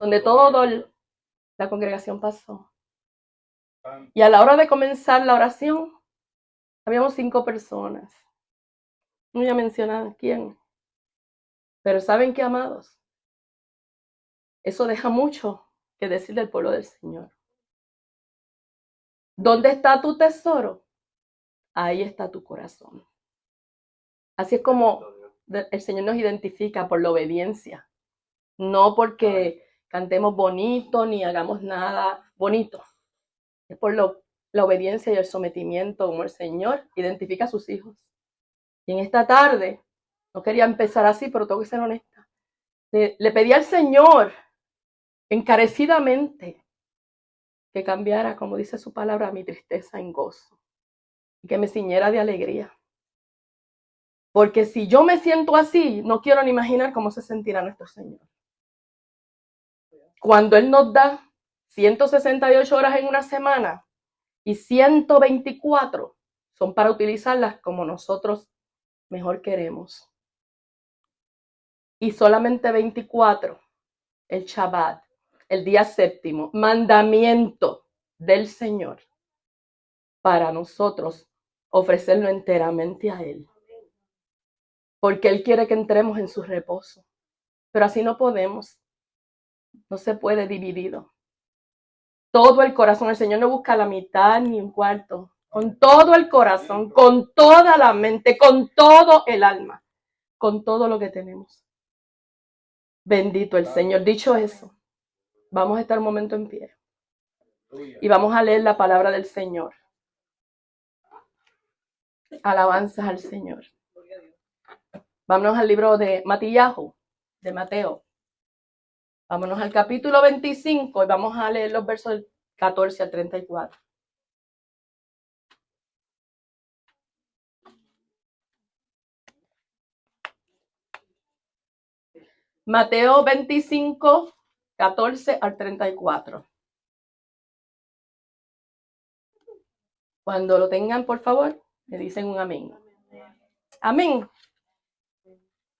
donde toda la congregación pasó. Y a la hora de comenzar la oración, habíamos 5 personas. No voy a mencionar quién. Pero ¿saben qué, amados? Eso deja mucho que decir del pueblo del Señor. ¿Dónde está tu tesoro? Ahí está tu corazón. Así es como el Señor nos identifica, por la obediencia. No porque cantemos bonito ni hagamos nada bonito. Es por la obediencia y el sometimiento como el Señor identifica a sus hijos. Y en esta tarde, no quería empezar así, pero tengo que ser honesta. Le pedí al Señor encarecidamente que cambiara, como dice su palabra, mi tristeza en gozo y que me ciñera de alegría. Porque si yo me siento así, no quiero ni imaginar cómo se sentirá nuestro Señor. Cuando Él nos da 168 horas en una semana y 124 son para utilizarlas como nosotros mejor queremos. Y solamente 24, el Shabbat, el día séptimo, mandamiento del Señor para nosotros ofrecerlo enteramente a Él. Porque Él quiere que entremos en su reposo. Pero así no podemos. No se puede dividido. Todo el corazón. El Señor no busca la mitad ni un cuarto. Con todo el corazón, con toda la mente, con todo el alma, con todo lo que tenemos. Bendito el Señor. Dicho eso, vamos a estar un momento en pie. Y vamos a leer la palabra del Señor. Alabanzas al Señor. Vámonos al libro de Matillahu, de Mateo. Vámonos al capítulo 25 y vamos a leer los versos 14 al 34. Mateo 25, 14 al 34. Cuando lo tengan, por favor, me dicen un amén. Amén.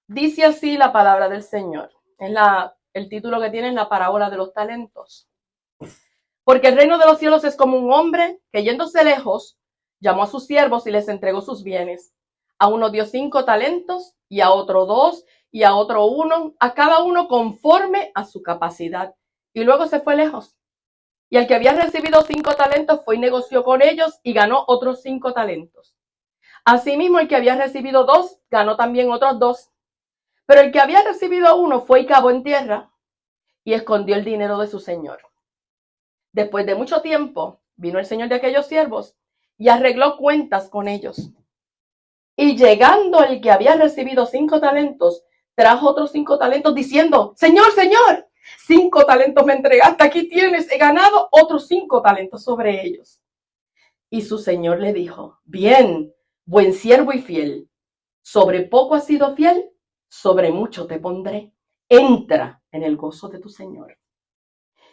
Dice así la palabra del Señor. Es el título que tiene es la parábola de los talentos. Porque el reino de los cielos es como un hombre que yéndose lejos, llamó a sus siervos y les entregó sus bienes. A uno dio 5 talentos, y a otro 2, y a otro 1, a cada uno conforme a su capacidad. Y luego se fue lejos. Y el que había recibido 5 talentos fue y negoció con ellos y ganó otros 5 talentos. Asimismo, el que había recibido 2, ganó también otros 2. Pero el que había recibido 1 fue y cavó en tierra y escondió el dinero de su señor. Después de mucho tiempo, vino el señor de aquellos siervos y arregló cuentas con ellos. Y llegando el que había recibido 5 talentos, trajo otros 5 talentos diciendo: Señor, Señor, 5 talentos me entregaste, aquí tienes, he ganado otros 5 talentos sobre ellos. Y su señor le dijo: Bien, buen siervo y fiel, sobre poco has sido fiel, sobre mucho te pondré. Entra en el gozo de tu señor.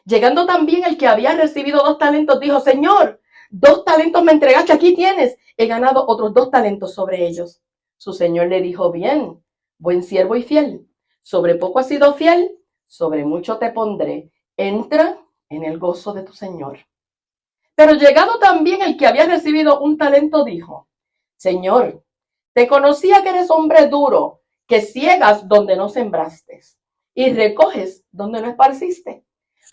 Llegando también el que había recibido 2 talentos, dijo: Señor, 2 talentos me entregaste, aquí tienes, he ganado otros 2 talentos sobre ellos. Su señor le dijo: Bien, buen siervo y fiel, sobre poco has sido fiel, sobre mucho te pondré. Entra en el gozo de tu señor. Pero llegado también el que había recibido 1 talento, dijo: Señor, te conocía que eres hombre duro, que ciegas donde no sembraste y recoges donde no esparciste.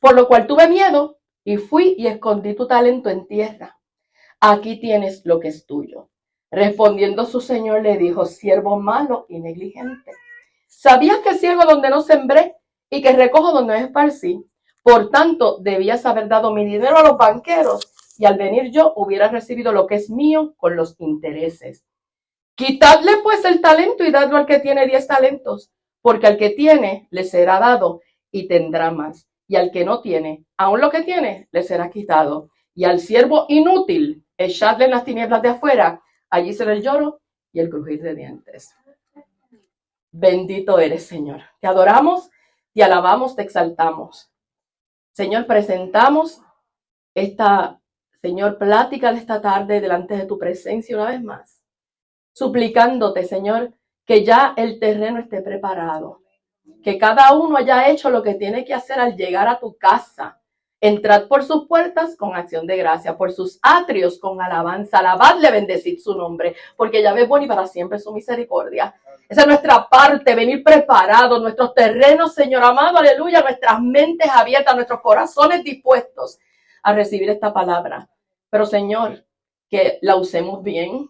Por lo cual tuve miedo y fui y escondí tu talento en tierra. Aquí tienes lo que es tuyo. Respondiendo su señor le dijo: Siervo malo y negligente, ¿sabías que ciego donde no sembré y que recojo donde no esparcí? Por tanto, debías haber dado mi dinero a los banqueros, y al venir yo hubiera recibido lo que es mío con los intereses. Quitadle pues el talento y dadlo al que tiene 10 talentos, porque al que tiene le será dado y tendrá más, y al que no tiene, aun lo que tiene le será quitado. Y al siervo inútil, echadle en las tinieblas de afuera, allí será el lloro y el crujir de dientes. Bendito eres, Señor. Te adoramos, te alabamos, te exaltamos. Señor, presentamos esta, Señor, plática de esta tarde delante de tu presencia una vez más, suplicándote, Señor, que ya el terreno esté preparado. Que cada uno haya hecho lo que tiene que hacer al llegar a tu casa. Entrad por sus puertas con acción de gracia, por sus atrios con alabanza. Alabadle, bendecid su nombre, porque Yahvé es bueno y para siempre su misericordia. Esa es nuestra parte, venir preparados, nuestros terrenos, Señor amado, aleluya, nuestras mentes abiertas, nuestros corazones dispuestos a recibir esta palabra. Pero, Señor, que la usemos bien,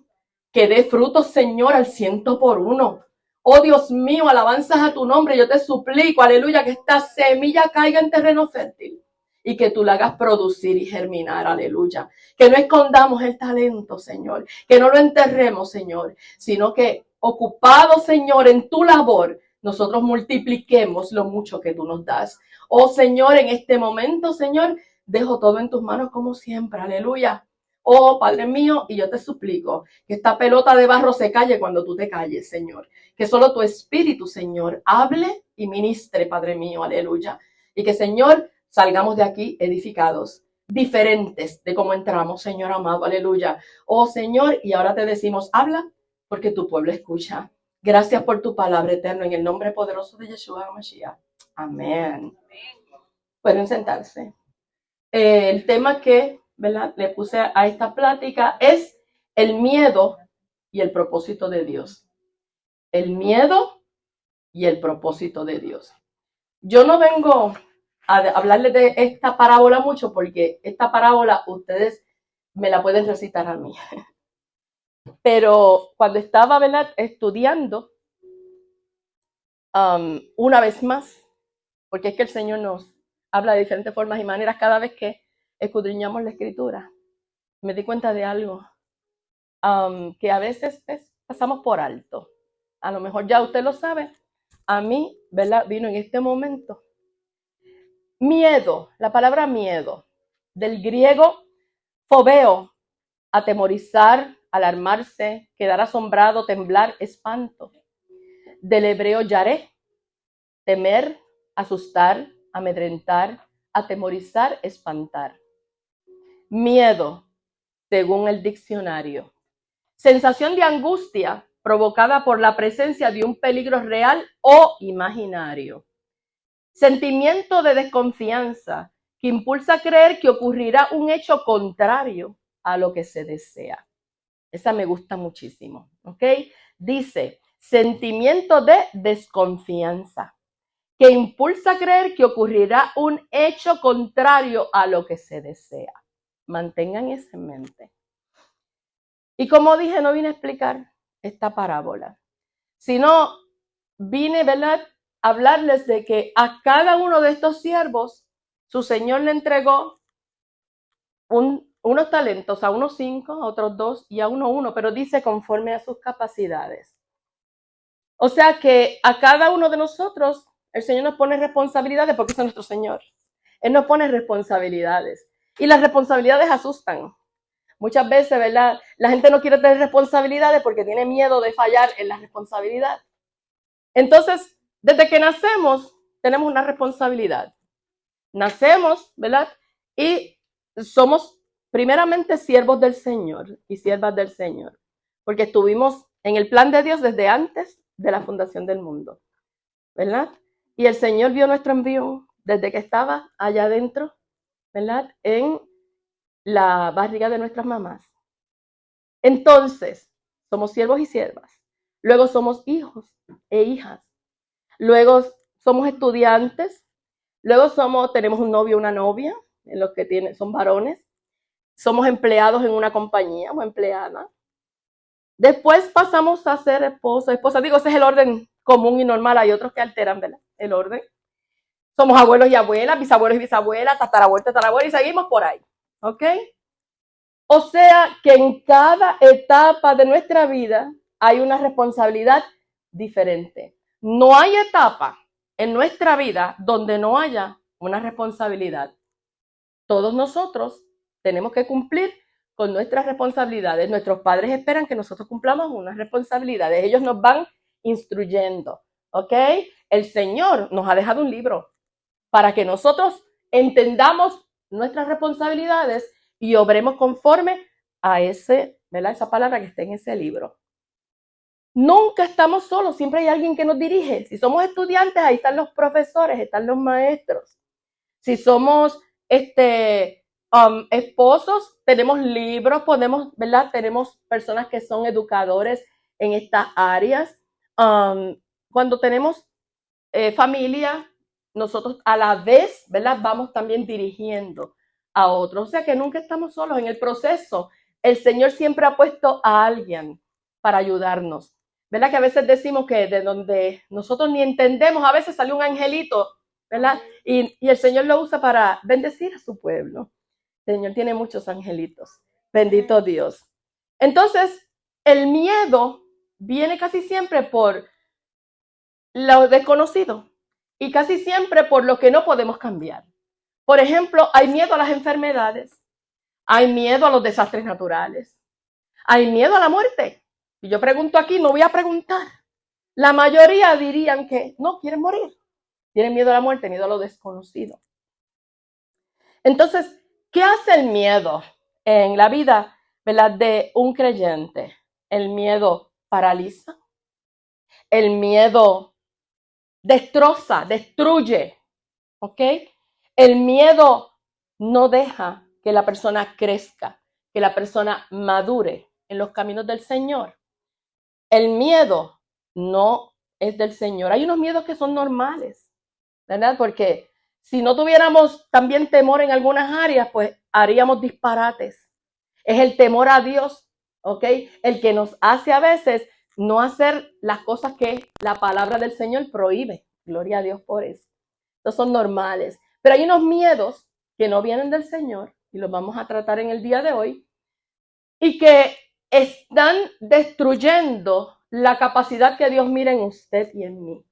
que dé frutos, Señor, al 100%. Oh Dios mío, alabanzas a tu nombre. Yo te suplico, aleluya, que esta semilla caiga en terreno fértil y que tú la hagas producir y germinar, aleluya. Que no escondamos el talento, Señor, que no lo enterremos, Señor, sino que ocupados, Señor, en tu labor, nosotros multipliquemos lo mucho que tú nos das. Oh Señor, en este momento, Señor, dejo todo en tus manos como siempre, aleluya. Oh, Padre mío, y yo te suplico que esta pelota de barro se calle cuando tú te calles, Señor. Que solo tu Espíritu, Señor, hable y ministre, Padre mío, aleluya. Y que, Señor, salgamos de aquí edificados, diferentes de cómo entramos, Señor amado, aleluya. Oh, Señor, y ahora te decimos, habla, porque tu pueblo escucha. Gracias por tu palabra eterna, en el nombre poderoso de Yeshua HaMashiach. Amén. Pueden sentarse. El tema que, ¿verdad?, le puse a esta plática es el miedo y el propósito de Dios. El miedo y el propósito de Dios. Yo no vengo a hablarles de esta parábola mucho porque esta parábola ustedes me la pueden recitar a mí. Pero cuando estaba, ¿verdad?, estudiando, una vez más, porque es que el Señor nos habla de diferentes formas y maneras cada vez que escudriñamos la Escritura, me di cuenta de algo que a veces pasamos por alto. A lo mejor ya usted lo sabe. A mí, ¿verdad?, vino en este momento. Miedo, la palabra miedo, del griego fobeo, atemorizar, alarmarse, quedar asombrado, temblar, espanto. Del hebreo yaré, temer, asustar, amedrentar, atemorizar, espantar. Miedo, según el diccionario. Sensación de angustia provocada por la presencia de un peligro real o imaginario. Sentimiento de desconfianza que impulsa a creer que ocurrirá un hecho contrario a lo que se desea. Esa me gusta muchísimo, ¿ok? Dice, sentimiento de desconfianza que impulsa a creer que ocurrirá un hecho contrario a lo que se desea. Mantengan eso en mente. Y como dije, no vine a explicar esta parábola, sino vine, ¿verdad?, a hablarles de que a cada uno de estos siervos, su Señor le entregó unos talentos, a unos 5, a otros 2 y a uno 1, pero dice conforme a sus capacidades. O sea que a cada uno de nosotros, el Señor nos pone responsabilidades porque es nuestro Señor. Él nos pone responsabilidades y las responsabilidades asustan. Muchas veces, ¿verdad?, la gente no quiere tener responsabilidades porque tiene miedo de fallar en la responsabilidad. Entonces, desde que nacemos, tenemos una responsabilidad. Nacemos, ¿verdad?, y somos primeramente siervos del Señor y siervas del Señor, porque estuvimos en el plan de Dios desde antes de la fundación del mundo, ¿verdad? Y el Señor vio nuestro envío desde que estaba allá adentro, ¿verdad?, en la barriga de nuestras mamás. Entonces, somos siervos y siervas. Luego somos hijos e hijas. Luego somos estudiantes. Luego tenemos un novio o una novia, en los que son varones. Somos empleados en una compañía o empleada. Después pasamos a ser esposa. Digo, ese es el orden común y normal. Hay otros que alteran, ¿verdad?, el orden. Somos abuelos y abuelas, bisabuelos y bisabuelas, tatarabuelos, tatarabuelos, y seguimos por ahí. ¿Ok? O sea que en cada etapa de nuestra vida hay una responsabilidad diferente. No hay etapa en nuestra vida donde no haya una responsabilidad. Todos nosotros tenemos que cumplir con nuestras responsabilidades. Nuestros padres esperan que nosotros cumplamos unas responsabilidades. Ellos nos van instruyendo, ¿ok? El Señor nos ha dejado un libro para que nosotros entendamos nuestras responsabilidades y obremos conforme a esa palabra que está en ese libro. Nunca estamos solos, siempre hay alguien que nos dirige. Si somos estudiantes, ahí están los profesores, están los maestros. Si somos esposos, tenemos libros, ¿verdad? Tenemos personas que son educadores en estas áreas. Cuando tenemos familia, nosotros a la vez, ¿verdad? Vamos también dirigiendo a otros. O sea que nunca estamos solos en el proceso. El Señor siempre ha puesto a alguien para ayudarnos. ¿Verdad? Que a veces decimos que de donde nosotros ni entendemos, a veces sale un angelito, ¿verdad? Y el Señor lo usa para bendecir a su pueblo. El Señor tiene muchos angelitos. Bendito Dios. Entonces, el miedo viene casi siempre por lo desconocido y casi siempre por lo que no podemos cambiar. Por ejemplo, hay miedo a las enfermedades, hay miedo a los desastres naturales, hay miedo a la muerte. Y yo pregunto aquí, no voy a preguntar. La mayoría dirían que no quieren morir. Tienen miedo a la muerte, miedo a lo desconocido. Entonces, ¿qué hace el miedo en la vida, ¿verdad?, de un creyente? El miedo paraliza. El miedo destroza, destruye. ¿Ok? El miedo no deja que la persona crezca, que la persona madure en los caminos del Señor. El miedo no es del Señor. Hay unos miedos que son normales, ¿verdad? Porque si no tuviéramos también temor en algunas áreas, pues haríamos disparates. Es el temor a Dios, ¿ok? El que nos hace a veces no hacer las cosas que la palabra del Señor prohíbe. Gloria a Dios por eso. Estos son normales. Pero hay unos miedos que no vienen del Señor, y los vamos a tratar en el día de hoy, y que están destruyendo la capacidad que Dios mira en usted y en mí,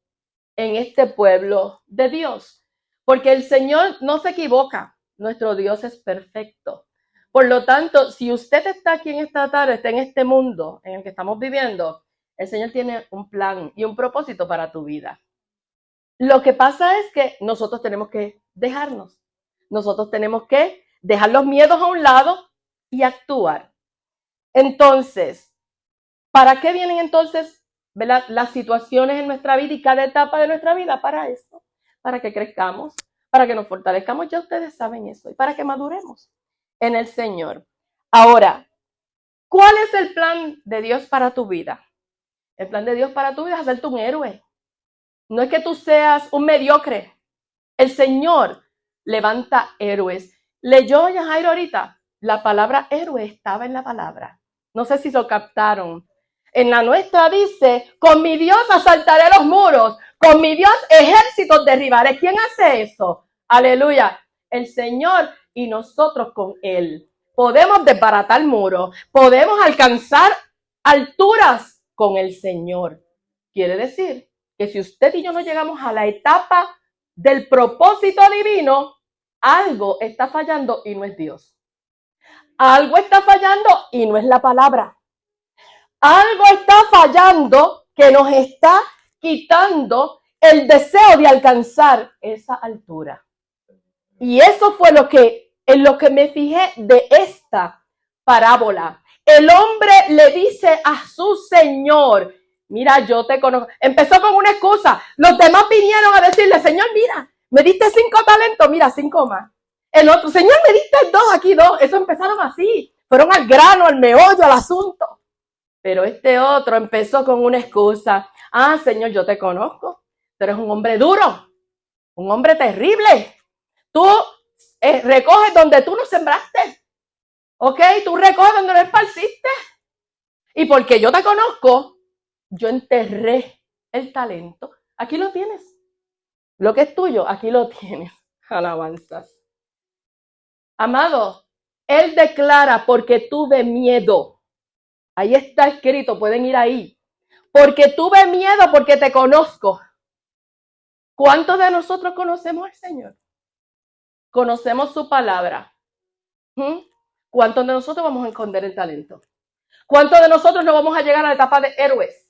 en este pueblo de Dios. Porque el Señor no se equivoca, nuestro Dios es perfecto. Por lo tanto, si usted está aquí en esta tarde, está en este mundo en el que estamos viviendo, el Señor tiene un plan y un propósito para tu vida. Lo que pasa es que nosotros tenemos que dejarnos. Nosotros tenemos que dejar los miedos a un lado y actuar. Entonces, ¿para qué vienen entonces, ¿verdad?, las situaciones en nuestra vida y cada etapa de nuestra vida? Para eso, para que crezcamos, para que nos fortalezcamos, ya ustedes saben eso, y para que maduremos en el Señor. Ahora, ¿cuál es el plan de Dios para tu vida? El plan de Dios para tu vida es hacerte un héroe. No es que tú seas un mediocre. El Señor levanta héroes. Leyó Yajairo ahorita, la palabra héroe estaba en la palabra. No sé si lo captaron. En la nuestra dice, con mi Dios asaltaré los muros, con mi Dios ejércitos derribaré. ¿Quién hace eso? Aleluya. El Señor, y nosotros con Él. Podemos desbaratar muros, podemos alcanzar alturas con el Señor. Quiere decir que si usted y yo no llegamos a la etapa del propósito divino, algo está fallando y no es Dios. Algo está fallando y no es la palabra. Algo está fallando que nos está quitando el deseo de alcanzar esa altura. Y eso fue en lo que me fijé de esta parábola. El hombre le dice a su Señor, mira, yo te conozco. Empezó con una excusa. Los demás vinieron a decirle, Señor, mira, me diste 5 talentos, mira, 5 más. El otro, Señor, me diste 2, aquí 2. Eso empezaron así. Fueron al grano, al meollo, al asunto. Pero este otro empezó con una excusa. Ah, Señor, yo te conozco. Tú eres un hombre duro, un hombre terrible. Tú recoges donde tú no sembraste. ¿Ok? Tú recoges donde no esparciste. Y porque yo te conozco, yo enterré el talento. Aquí lo tienes. Lo que es tuyo, aquí lo tienes. Alabanzas. Amado, Él declara, porque tuve miedo. Ahí está escrito, pueden ir ahí. Porque tuve miedo, porque te conozco. ¿Cuántos de nosotros conocemos al Señor? Conocemos su palabra. ¿Cuántos de nosotros vamos a esconder el talento? ¿Cuántos de nosotros no vamos a llegar a la etapa de héroes?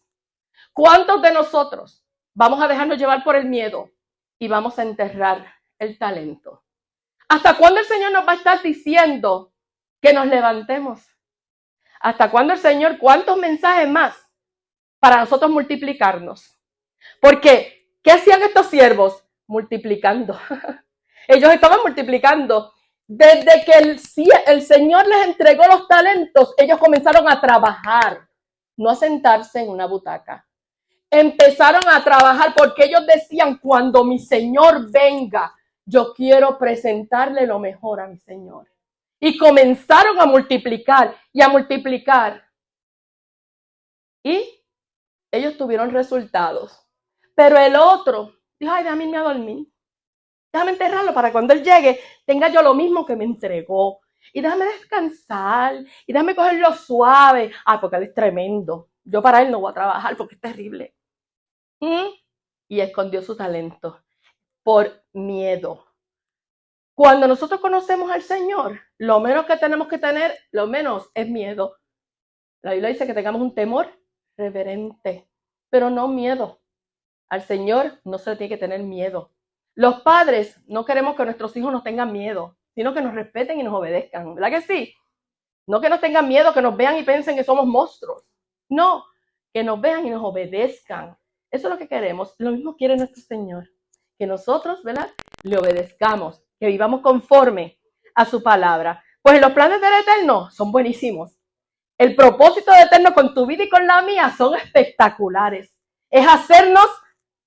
¿Cuántos de nosotros vamos a dejarnos llevar por el miedo y vamos a enterrar el talento? ¿Hasta cuándo el Señor nos va a estar diciendo que nos levantemos? ¿Hasta cuándo el Señor? ¿Cuántos mensajes más para nosotros multiplicarnos. Porque, ¿qué hacían estos siervos? Multiplicando. Ellos estaban multiplicando. Desde que el Señor les entregó los talentos, ellos comenzaron a trabajar, no a sentarse en una butaca. Empezaron a trabajar porque ellos decían, cuando mi Señor venga, yo quiero presentarle lo mejor a mi Señor. Y comenzaron a multiplicar y a multiplicar. Y ellos tuvieron resultados. Pero el otro dijo, ay, déjame irme a dormir. Déjame enterrarlo para cuando él llegue, tenga yo lo mismo que me entregó. Y déjame descansar. Y déjame cogerlo suave. Ah, porque él es tremendo. Yo para él no voy a trabajar porque es terrible. Y escondió su talento por miedo. Cuando nosotros conocemos al Señor, lo menos que tenemos que tener, lo menos es miedo. La Biblia dice que tengamos un temor reverente, pero no miedo. Al Señor no se le tiene que tener miedo. Los padres no queremos que nuestros hijos nos tengan miedo, sino que nos respeten y nos obedezcan. ¿Verdad que sí? No que nos tengan miedo, que nos vean y piensen que somos monstruos. No, que nos vean y nos obedezcan. Eso es lo que queremos. Lo mismo quiere nuestro Señor. Que nosotros, ¿verdad?, le obedezcamos, que vivamos conforme a su palabra. Pues los planes del Eterno son buenísimos. El propósito del Eterno con tu vida y con la mía son espectaculares. Es hacernos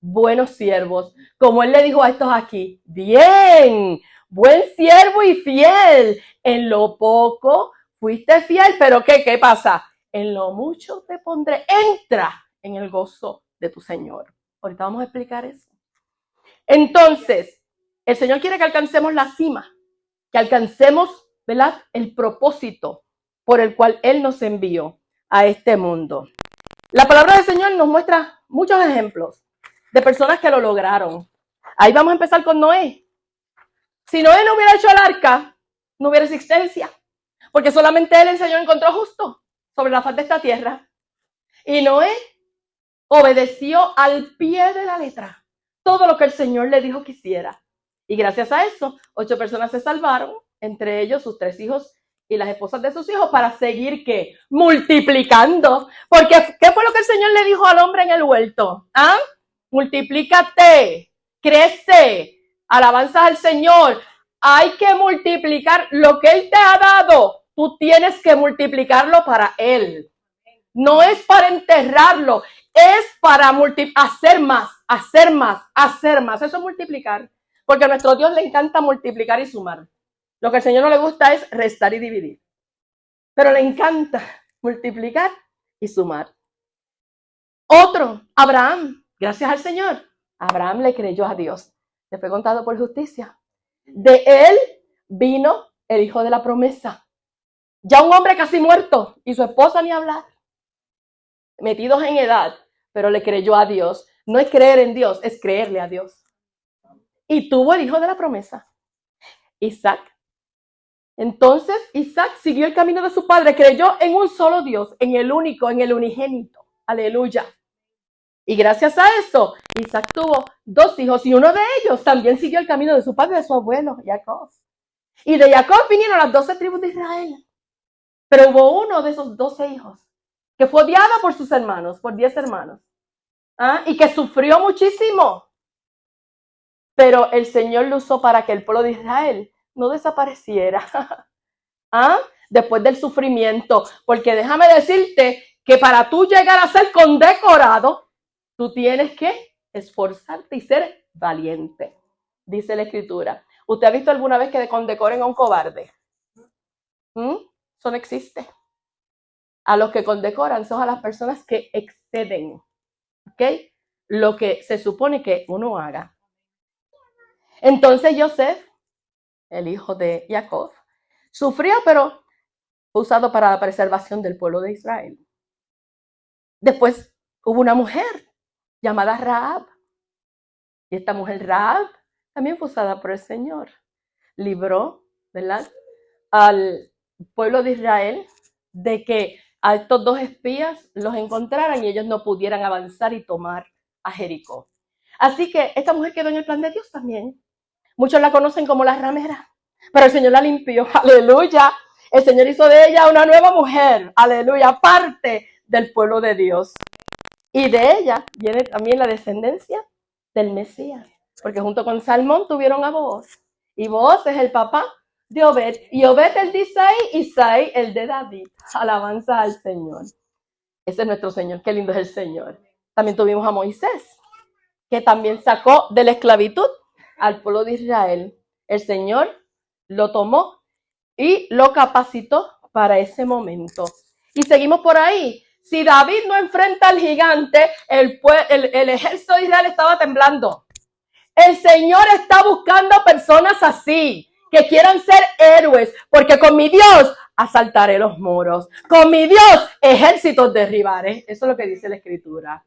buenos siervos. Como Él le dijo a estos aquí, bien, buen siervo y fiel. En lo poco fuiste fiel, pero ¿qué pasa? En lo mucho te pondré. Entra en el gozo de tu Señor. Ahorita vamos a explicar eso. Entonces, el Señor quiere que alcancemos la cima, que alcancemos, ¿verdad?, el propósito por el cual Él nos envió a este mundo. La palabra del Señor nos muestra muchos ejemplos de personas que lo lograron. Ahí vamos a empezar con Noé. Si Noé no hubiera hecho el arca, no hubiera existencia, porque solamente Él, el Señor, encontró justo sobre la faz de esta tierra. Y Noé obedeció al pie de la letra todo lo que el Señor le dijo que hiciera. Y gracias a eso, 8 personas se salvaron, entre ellos sus 3 hijos y las esposas de sus hijos, para seguir, ¿qué? Multiplicando. Porque, ¿qué fue lo que el Señor le dijo al hombre en el huerto? ¿Ah? Multiplícate, crece, alabanzas al Señor. Hay que multiplicar lo que Él te ha dado. Tú tienes que multiplicarlo para Él. No es para enterrarlo, es para hacer más, hacer más, hacer más. Eso es multiplicar. Porque a nuestro Dios le encanta multiplicar y sumar. Lo que al Señor no le gusta es restar y dividir. Pero le encanta multiplicar y sumar. Otro, Abraham. Gracias al Señor. Abraham le creyó a Dios. Le fue contado por justicia. De él vino el hijo de la promesa. Ya un hombre casi muerto y su esposa ni hablar. Metidos en edad, pero le creyó a Dios. No es creer en Dios, es creerle a Dios. Y tuvo el hijo de la promesa, Isaac. Entonces Isaac siguió el camino de su padre, creyó en un solo Dios, en el único, en el unigénito. Aleluya. Y gracias a eso, Isaac tuvo 2 hijos y uno de ellos también siguió el camino de su padre, de su abuelo, Jacob. Y de Jacob vinieron las 12 tribus de Israel. Pero hubo uno de esos 12 hijos que fue odiado por sus hermanos, por 10 hermanos. Y que sufrió muchísimo. Pero el Señor lo usó para que el pueblo de Israel no desapareciera. Después del sufrimiento. Porque déjame decirte que para tú llegar a ser condecorado, tú tienes que esforzarte y ser valiente. Dice la Escritura. ¿Usted ha visto alguna vez que condecoren a un cobarde? Eso no existe. A los que condecoran son a las personas que exceden, ¿ok?, lo que se supone que uno haga. Entonces Joseph, el hijo de Jacob, sufrió, pero fue usado para la preservación del pueblo de Israel. Después hubo una mujer llamada Rahab. Y esta mujer Rahab también fue usada por el Señor. Libró, ¿verdad?, al pueblo de Israel de que a estos 2 espías los encontraran y ellos no pudieran avanzar y tomar a Jericó. Así que esta mujer quedó en el plan de Dios también. Muchos la conocen como la ramera, pero el Señor la limpió. Aleluya. El Señor hizo de ella una nueva mujer. Aleluya. Parte del pueblo de Dios. Y de ella viene también la descendencia del Mesías. Porque junto con Salmón tuvieron a Booz. Y Booz es el papá de Obed. Y Obed el de Isaí, Isaí el de David. Alabanza al Señor. Ese es nuestro Señor. Qué lindo es el Señor. También tuvimos a Moisés, que también sacó de la esclavitud al pueblo de Israel. El Señor lo tomó y lo capacitó para ese momento. Y seguimos por ahí. Si David no enfrenta al gigante, el ejército de Israel estaba temblando. El Señor está buscando personas así, que quieran ser héroes, porque con mi Dios asaltaré los muros. Con mi Dios ejércitos derribaré. Eso es lo que dice la Escritura.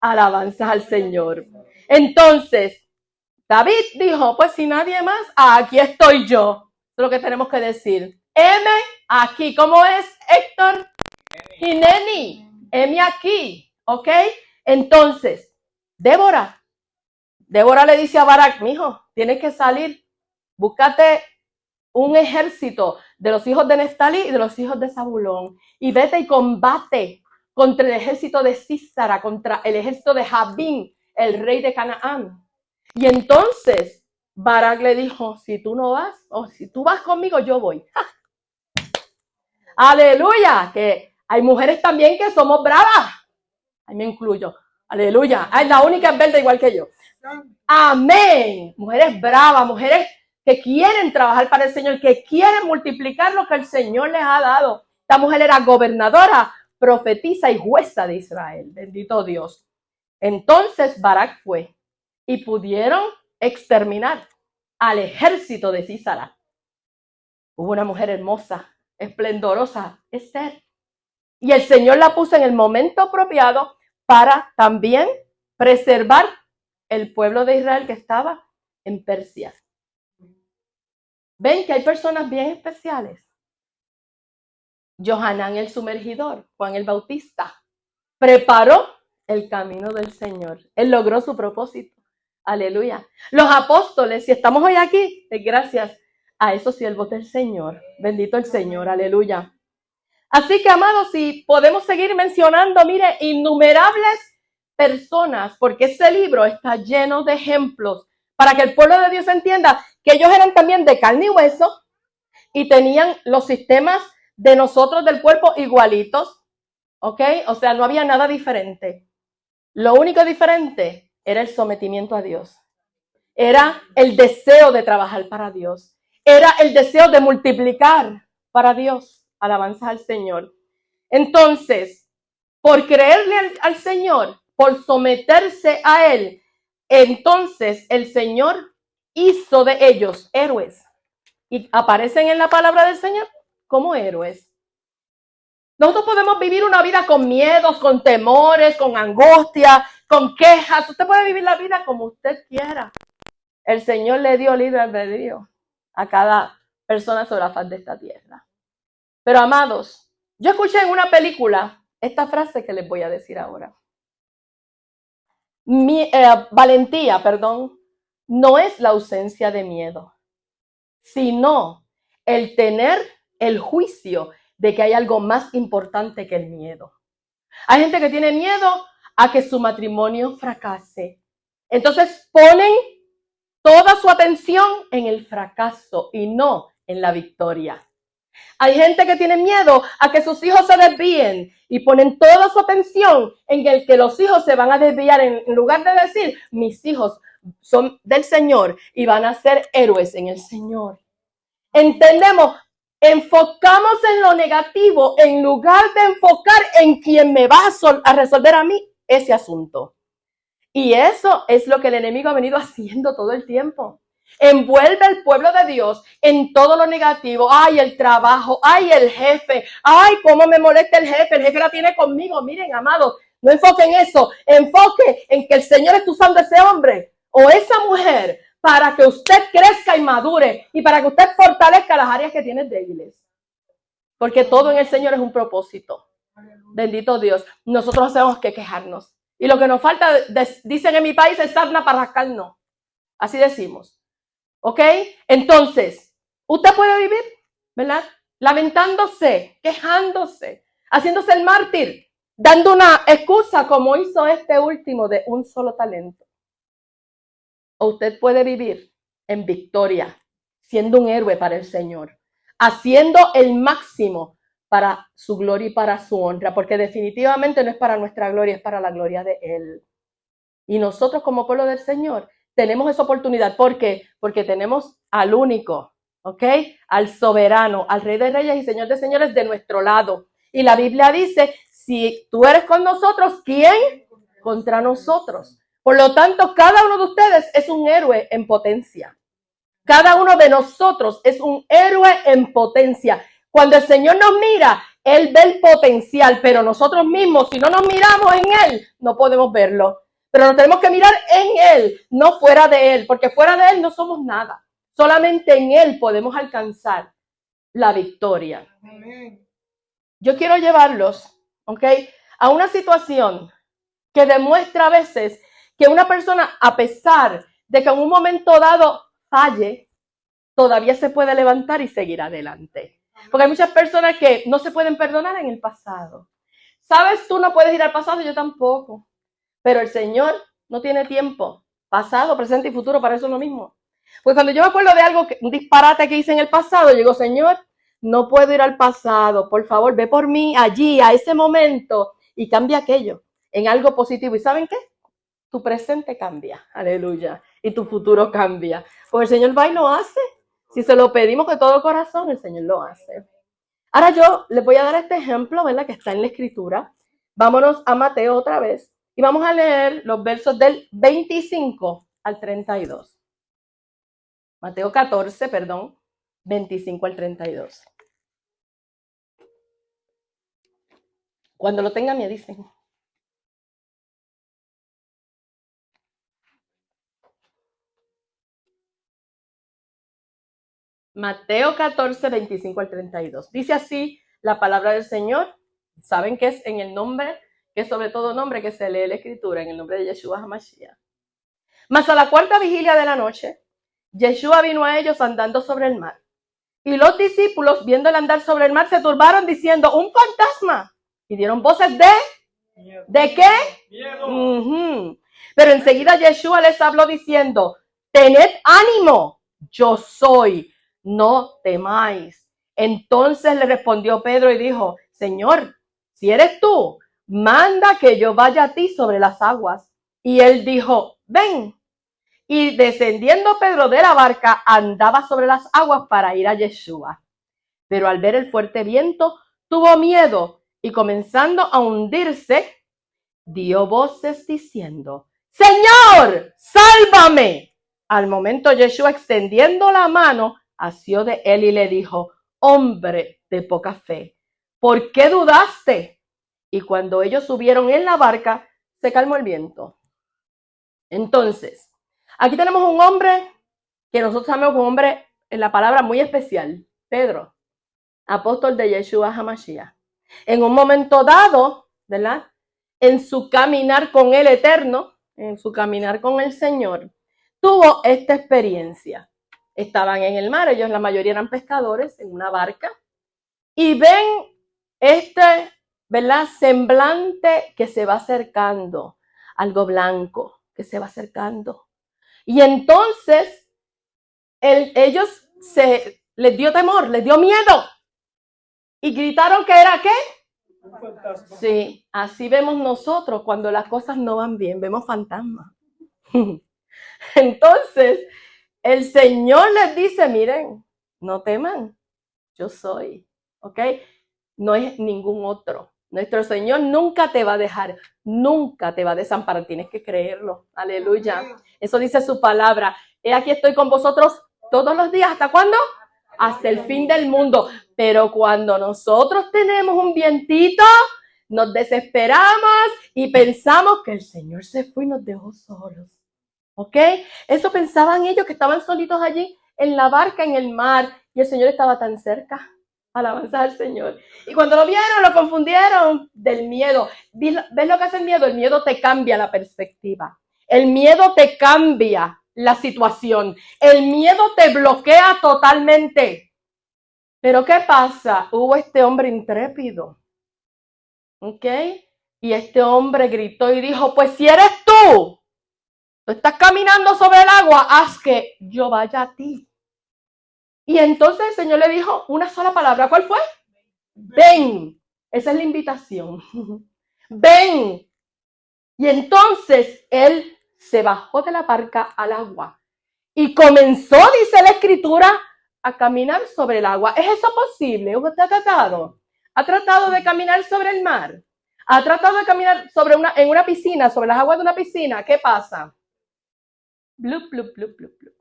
Alabanza al Señor. Entonces, David dijo, pues si nadie más, aquí estoy yo. Eso es lo que tenemos que decir. M aquí. ¿Cómo es, Héctor? Hineni. M aquí. ¿Ok? Entonces, Débora le dice a Barak, mijo, tienes que salir. Búscate un ejército de los hijos de Neftalí y de los hijos de Zabulón. Y vete y combate contra el ejército de Sísara, contra el ejército de Jabín, el rey de Canaán. Y entonces Barak le dijo, si tú no vas, o si tú vas conmigo, yo voy. ¡Ja! Aleluya, que hay mujeres también que somos bravas. Ahí me incluyo. Aleluya. Ay, la única es verde igual que yo. Amén. Mujeres bravas, mujeres que quieren trabajar para el Señor, que quieren multiplicar lo que el Señor les ha dado. Esta mujer era gobernadora, profetisa y jueza de Israel. Bendito Dios. Entonces Barak fue y pudieron exterminar al ejército de Sísara. Hubo una mujer hermosa, esplendorosa, Esther. Y el Señor la puso en el momento apropiado para también preservar el pueblo de Israel que estaba en Persia. Ven que hay personas bien especiales. Johanán el sumergidor, Juan el Bautista, preparó el camino del Señor. Él logró su propósito. Aleluya. Los apóstoles, si estamos hoy aquí, es gracias a esos siervos del Señor. Bendito el Señor. Aleluya. Así que, amados, si podemos seguir mencionando, mire, innumerables personas, porque ese libro está lleno de ejemplos para que el pueblo de Dios entienda que ellos eran también de carne y hueso y tenían los sistemas de nosotros del cuerpo igualitos, ¿ok? O sea, no había nada diferente. Lo único diferente era el sometimiento a Dios. Era el deseo de trabajar para Dios. Era el deseo de multiplicar para Dios. Alabanza al Señor. Entonces, por creerle al Señor, por someterse a Él, entonces el Señor hizo de ellos héroes. Y aparecen en la palabra del Señor como héroes. Nosotros podemos vivir una vida con miedos, con temores, con angustia, con quejas. Usted puede vivir la vida como usted quiera. El Señor le dio libre albedrío a cada persona sobre la faz de esta tierra. Pero, amados, yo escuché en una película esta frase que les voy a decir ahora. Valentía, no es la ausencia de miedo, sino el tener el juicio de que hay algo más importante que el miedo. Hay gente que tiene miedo a que su matrimonio fracase. Entonces ponen toda su atención en el fracaso y no en la victoria. Hay gente que tiene miedo a que sus hijos se desvíen y ponen toda su atención en el que los hijos se van a desviar en lugar de decir, mis hijos son del Señor y van a ser héroes en el Señor. Entendemos, enfocamos en lo negativo en lugar de enfocar en quien me va a resolver a mí ese asunto. Y eso es lo que el enemigo ha venido haciendo todo el tiempo. Envuelve al pueblo de Dios en todo lo negativo. Ay, el trabajo, ay, el jefe, ay, cómo me molesta el jefe la tiene conmigo. Miren, amados, no enfoque en eso, enfoque en que el Señor está usando a ese hombre o esa mujer para que usted crezca y madure y para que usted fortalezca las áreas que tiene débiles. Porque todo en el Señor es un propósito. Bendito Dios. Nosotros tenemos que quejarnos. Y lo que nos falta, dicen en mi país, es sarna para rascarnos. Así decimos. ¿Ok? Entonces, usted puede vivir, ¿verdad? Lamentándose, quejándose, haciéndose el mártir. dando una excusa como hizo este último de un solo talento. O usted puede vivir en victoria, siendo un héroe para el Señor, haciendo el máximo para su gloria y para su honra, porque definitivamente no es para nuestra gloria, es para la gloria de Él. Y nosotros como pueblo del Señor tenemos esa oportunidad. ¿Por qué? Porque tenemos al único, ¿ok? Al soberano, al Rey de Reyes y Señor de Señores de nuestro lado. Y la Biblia dice, si tú eres con nosotros, ¿quién? Contra nosotros. Por lo tanto, cada uno de ustedes es un héroe en potencia. Cada uno de nosotros es un héroe en potencia. Cuando el Señor nos mira, Él ve el potencial, pero nosotros mismos, si no nos miramos en Él, no podemos verlo. Pero nos tenemos que mirar en Él, no fuera de Él, porque fuera de Él no somos nada. Solamente en Él podemos alcanzar la victoria. Yo quiero llevarlos, ¿ok?, a una situación que demuestra a veces que una persona, a pesar de que en un momento dado falle, todavía se puede levantar y seguir adelante. Porque hay muchas personas que no se pueden perdonar en el pasado. ¿Sabes? Tú no puedes ir al pasado, yo tampoco. Pero el Señor no tiene tiempo. Pasado, presente y futuro, para eso es lo mismo. Pues cuando yo me acuerdo de algo, un disparate que hice en el pasado, yo digo, Señor, no puedo ir al pasado. Por favor, ve por mí allí, a ese momento, y cambia aquello en algo positivo. ¿Y saben qué? Tu presente cambia. Aleluya. Y tu futuro cambia. Porque el Señor va y lo hace. Si se lo pedimos de todo corazón, el Señor lo hace. Ahora yo les voy a dar este ejemplo, ¿verdad?, que está en la Escritura. Vámonos a Mateo otra vez y vamos a leer los versos del 25 al 32. Mateo 14, 25 al 32. Cuando lo tengan me dicen. Mateo 14, 25 al 32. Dice así la palabra del Señor. Saben que es en el nombre, que es sobre todo nombre que se lee la Escritura, en el nombre de Yeshua HaMashiach. Mas a la cuarta vigilia de la noche, Yeshua vino a ellos andando sobre el mar. Y los discípulos, viéndole andar sobre el mar, se turbaron diciendo, ¡un fantasma! Y dieron voces ¿de qué? Miedo. Pero enseguida Yeshua les habló diciendo, tened ánimo, yo soy, no temáis. Entonces le respondió Pedro y dijo, Señor, si eres tú, manda que yo vaya a ti sobre las aguas. Y él dijo, ven. Y descendiendo Pedro de la barca, andaba sobre las aguas para ir a Yeshua. Pero al ver el fuerte viento, tuvo miedo y comenzando a hundirse, dio voces diciendo, Señor, sálvame. Al momento Yeshua, extendiendo la mano, asió de él y le dijo, hombre de poca fe, ¿por qué dudaste? Y cuando ellos subieron en la barca, se calmó el viento. Entonces, aquí tenemos un hombre que nosotros sabemos un hombre, en la palabra muy especial, Pedro, apóstol de Yeshua HaMashiach. En un momento dado, ¿verdad?, en su caminar con el Eterno, en su caminar con el Señor, tuvo esta experiencia. Estaban en el mar, ellos la mayoría eran pescadores, en una barca, y ven este, ¿verdad?, semblante que se va acercando, algo blanco que se va acercando. Y entonces ellos les dio temor, les dio miedo. Y gritaron que era ¿qué? Un fantasma. Sí, así vemos nosotros cuando las cosas no van bien, vemos fantasmas. Entonces, el Señor les dice, miren, no teman, yo soy, ¿ok? No es ningún otro. Nuestro Señor nunca te va a dejar, nunca te va a desamparar, tienes que creerlo, aleluya. Eso dice su palabra. Aquí estoy con vosotros todos los días, ¿hasta cuándo? Hasta el fin del mundo. Pero cuando nosotros tenemos un vientito, nos desesperamos y pensamos que el Señor se fue y nos dejó solos. ¿Ok? Eso pensaban ellos, que estaban solitos allí en la barca, en el mar, y el Señor estaba tan cerca. Alabanza al Señor. Y cuando lo vieron, lo confundieron del miedo. ¿Ves lo que hace el miedo? El miedo te cambia la perspectiva. El miedo te cambia la situación. El miedo te bloquea totalmente. Pero ¿qué pasa? Hubo este hombre intrépido, ¿ok?, Y este hombre gritó y dijo, pues si eres tú estás caminando sobre el agua, haz que yo vaya a ti. Y entonces el Señor le dijo una sola palabra. ¿Cuál fue? Ven. Esa es la invitación. Ven. Y entonces él se bajó de la barca al agua y comenzó, dice la Escritura, a caminar sobre el agua. ¿Es eso posible? ¿Usted ha tratado? ¿Ha tratado de caminar sobre el mar? ¿Ha tratado de caminar en una piscina, sobre las aguas de una piscina? ¿Qué pasa? Blup, blup, blup, blup, blup.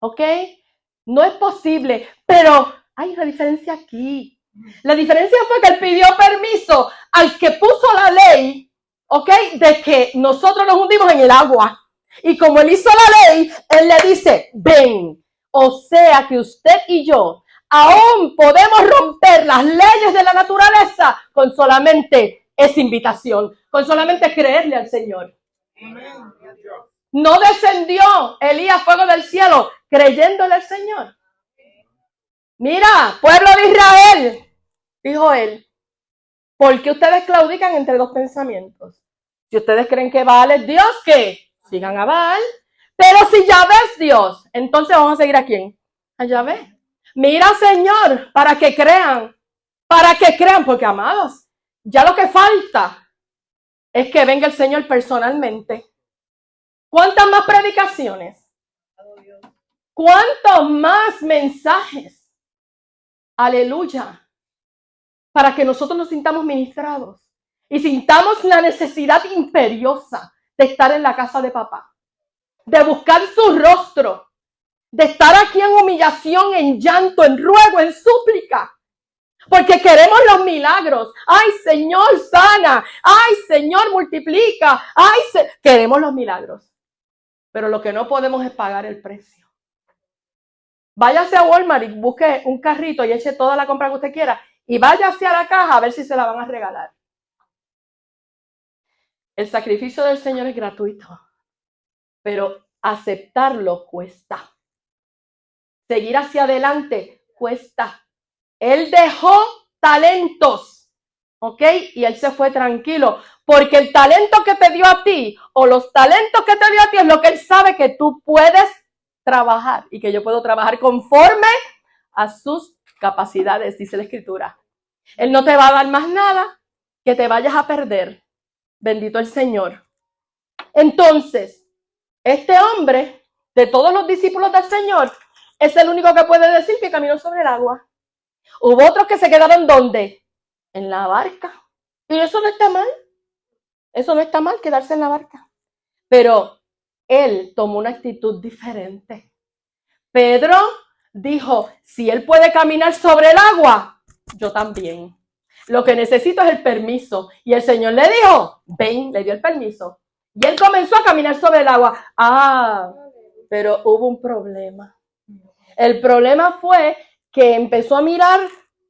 ¿Ok? No es posible, pero hay una diferencia aquí. La diferencia fue que él pidió permiso al que puso la ley, ¿ok? De que nosotros nos hundimos en el agua. Y como él hizo la ley, él le dice, ven. O sea que usted y yo aún podemos romper las leyes de la naturaleza con solamente esa invitación, con solamente creerle al Señor. No descendió Elías fuego del cielo creyéndole al Señor. Mira, pueblo de Israel, dijo él, ¿por qué ustedes claudican entre dos pensamientos? Si ustedes creen que Baal es Dios, ¿qué? Sigan a Baal. Pero si Yahvé es Dios, entonces vamos a seguir a ¿quién? A Yahvé. Mira, Señor, para que crean, porque amados, ya lo que falta es que venga el Señor personalmente. ¿Cuántas más predicaciones? ¿Cuántos más mensajes? Aleluya. Para que nosotros nos sintamos ministrados y sintamos la necesidad imperiosa de estar en la casa de papá, de buscar su rostro, de estar aquí en humillación, en llanto, en ruego, en súplica, porque queremos los milagros. Ay, Señor, sana. Ay, Señor, multiplica. Ay, queremos los milagros, pero lo que no podemos es pagar el precio. Váyase a Walmart y busque un carrito y eche toda la compra que usted quiera y váyase a la caja a ver si se la van a regalar. El sacrificio del Señor es gratuito, pero aceptarlo cuesta. Seguir hacia adelante cuesta. Él dejó talentos, ¿ok? Y él se fue tranquilo, porque el talento que te dio a ti o los talentos que te dio a ti es lo que él sabe que tú puedes trabajar y que yo puedo trabajar conforme a sus capacidades, dice la Escritura. Él no te va a dar más nada que te vayas a perder. Bendito el Señor. Entonces, este hombre, de todos los discípulos del Señor, es el único que puede decir que caminó sobre el agua. Hubo otros que se quedaron ¿dónde? En la barca. Y eso no está mal. Eso no está mal, quedarse en la barca. Pero él tomó una actitud diferente. Pedro dijo, si él puede caminar sobre el agua, yo también. Lo que necesito es el permiso. Y el Señor le dijo, ven, le dio el permiso. Y él comenzó a caminar sobre el agua. Ah, pero hubo un problema. El problema fue que empezó a mirar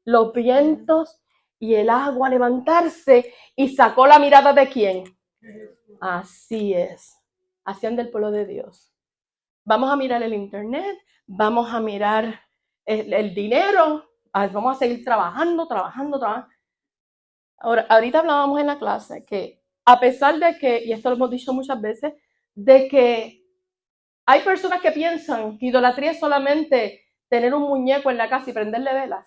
los vientos y el agua levantarse y sacó la mirada de ¿quién? Así es. Así anda el pueblo de Dios. Vamos a mirar el internet, vamos a mirar el dinero, vamos a seguir trabajando. Ahora, ahorita hablábamos en la clase que a pesar de que, y esto lo hemos dicho muchas veces, de que hay personas que piensan que idolatría es solamente tener un muñeco en la casa y prenderle velas.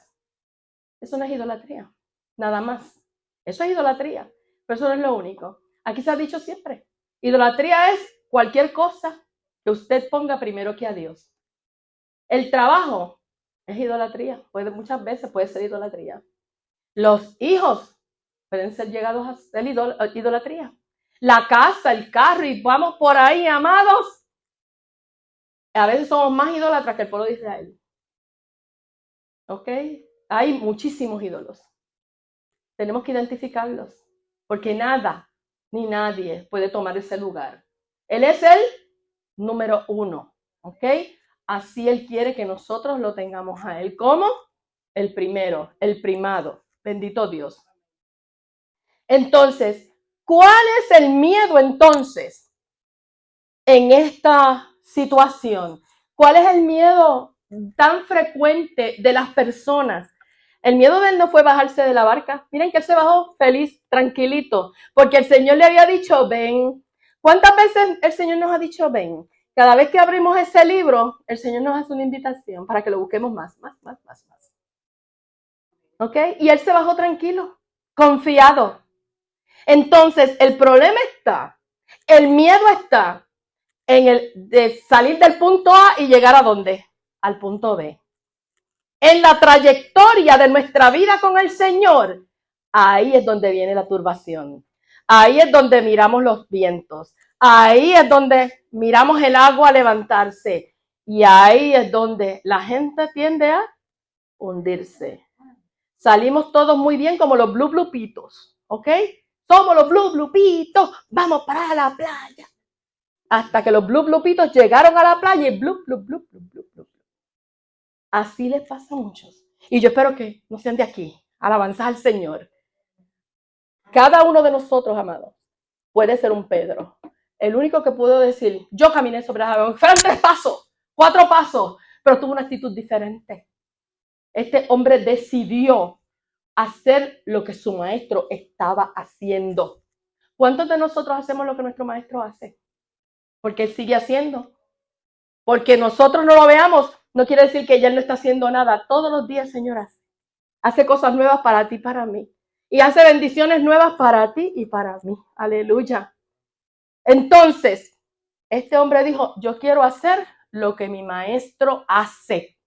Eso no es idolatría, nada más. Eso es idolatría, pero eso no es lo único. Aquí se ha dicho siempre, idolatría es cualquier cosa que usted ponga primero que a Dios. El trabajo es idolatría, muchas veces puede ser idolatría. Los hijos pueden ser llegados a ser idolatría. La casa, el carro, y vamos por ahí, amados. A veces somos más idólatras que el pueblo de Israel. ¿Ok? Hay muchísimos ídolos. Tenemos que identificarlos, porque nada ni nadie puede tomar ese lugar. Él es el número 1, ¿ok? Así Él quiere que nosotros lo tengamos a Él como el primero, el primado. Bendito Dios. Entonces, ¿cuál es el miedo entonces en esta situación? ¿Cuál es el miedo tan frecuente de las personas? El miedo de él no fue bajarse de la barca. Miren que él se bajó feliz, tranquilito, porque el Señor le había dicho, ven. ¿Cuántas veces el Señor nos ha dicho, ven? Cada vez que abrimos ese libro, el Señor nos hace una invitación para que lo busquemos más. ¿Ok? Y él se bajó tranquilo, confiado. Entonces, el problema está, el miedo está en el de salir del punto A y llegar a ¿dónde? Al punto B. En la trayectoria de nuestra vida con el Señor, ahí es donde viene la turbación. Ahí es donde miramos los vientos. Ahí es donde miramos el agua levantarse. Y ahí es donde la gente tiende a hundirse. Salimos todos muy bien como los blupitos, ¿ok? Somos los blupitos, vamos para la playa. Hasta que los blupitos llegaron a la playa y blup. Así les pasa a muchos. Y yo espero que no sean de aquí. Alabanza al Señor. Cada uno de nosotros, amados, puede ser un Pedro. El único que pudo decir, yo caminé sobre las aguas. Fueron 3 pasos, 4 pasos, pero tuvo una actitud diferente. Este hombre decidió hacer lo que su maestro estaba haciendo. ¿Cuántos de nosotros hacemos lo que nuestro maestro hace? Porque él sigue haciendo. Porque nosotros no lo veamos, no quiere decir que él no está haciendo nada. Todos los días, señoras, hace cosas nuevas para ti y para mí. Y hace bendiciones nuevas para ti y para mí. Aleluya. Entonces, este hombre dijo, yo quiero hacer lo que mi maestro hace.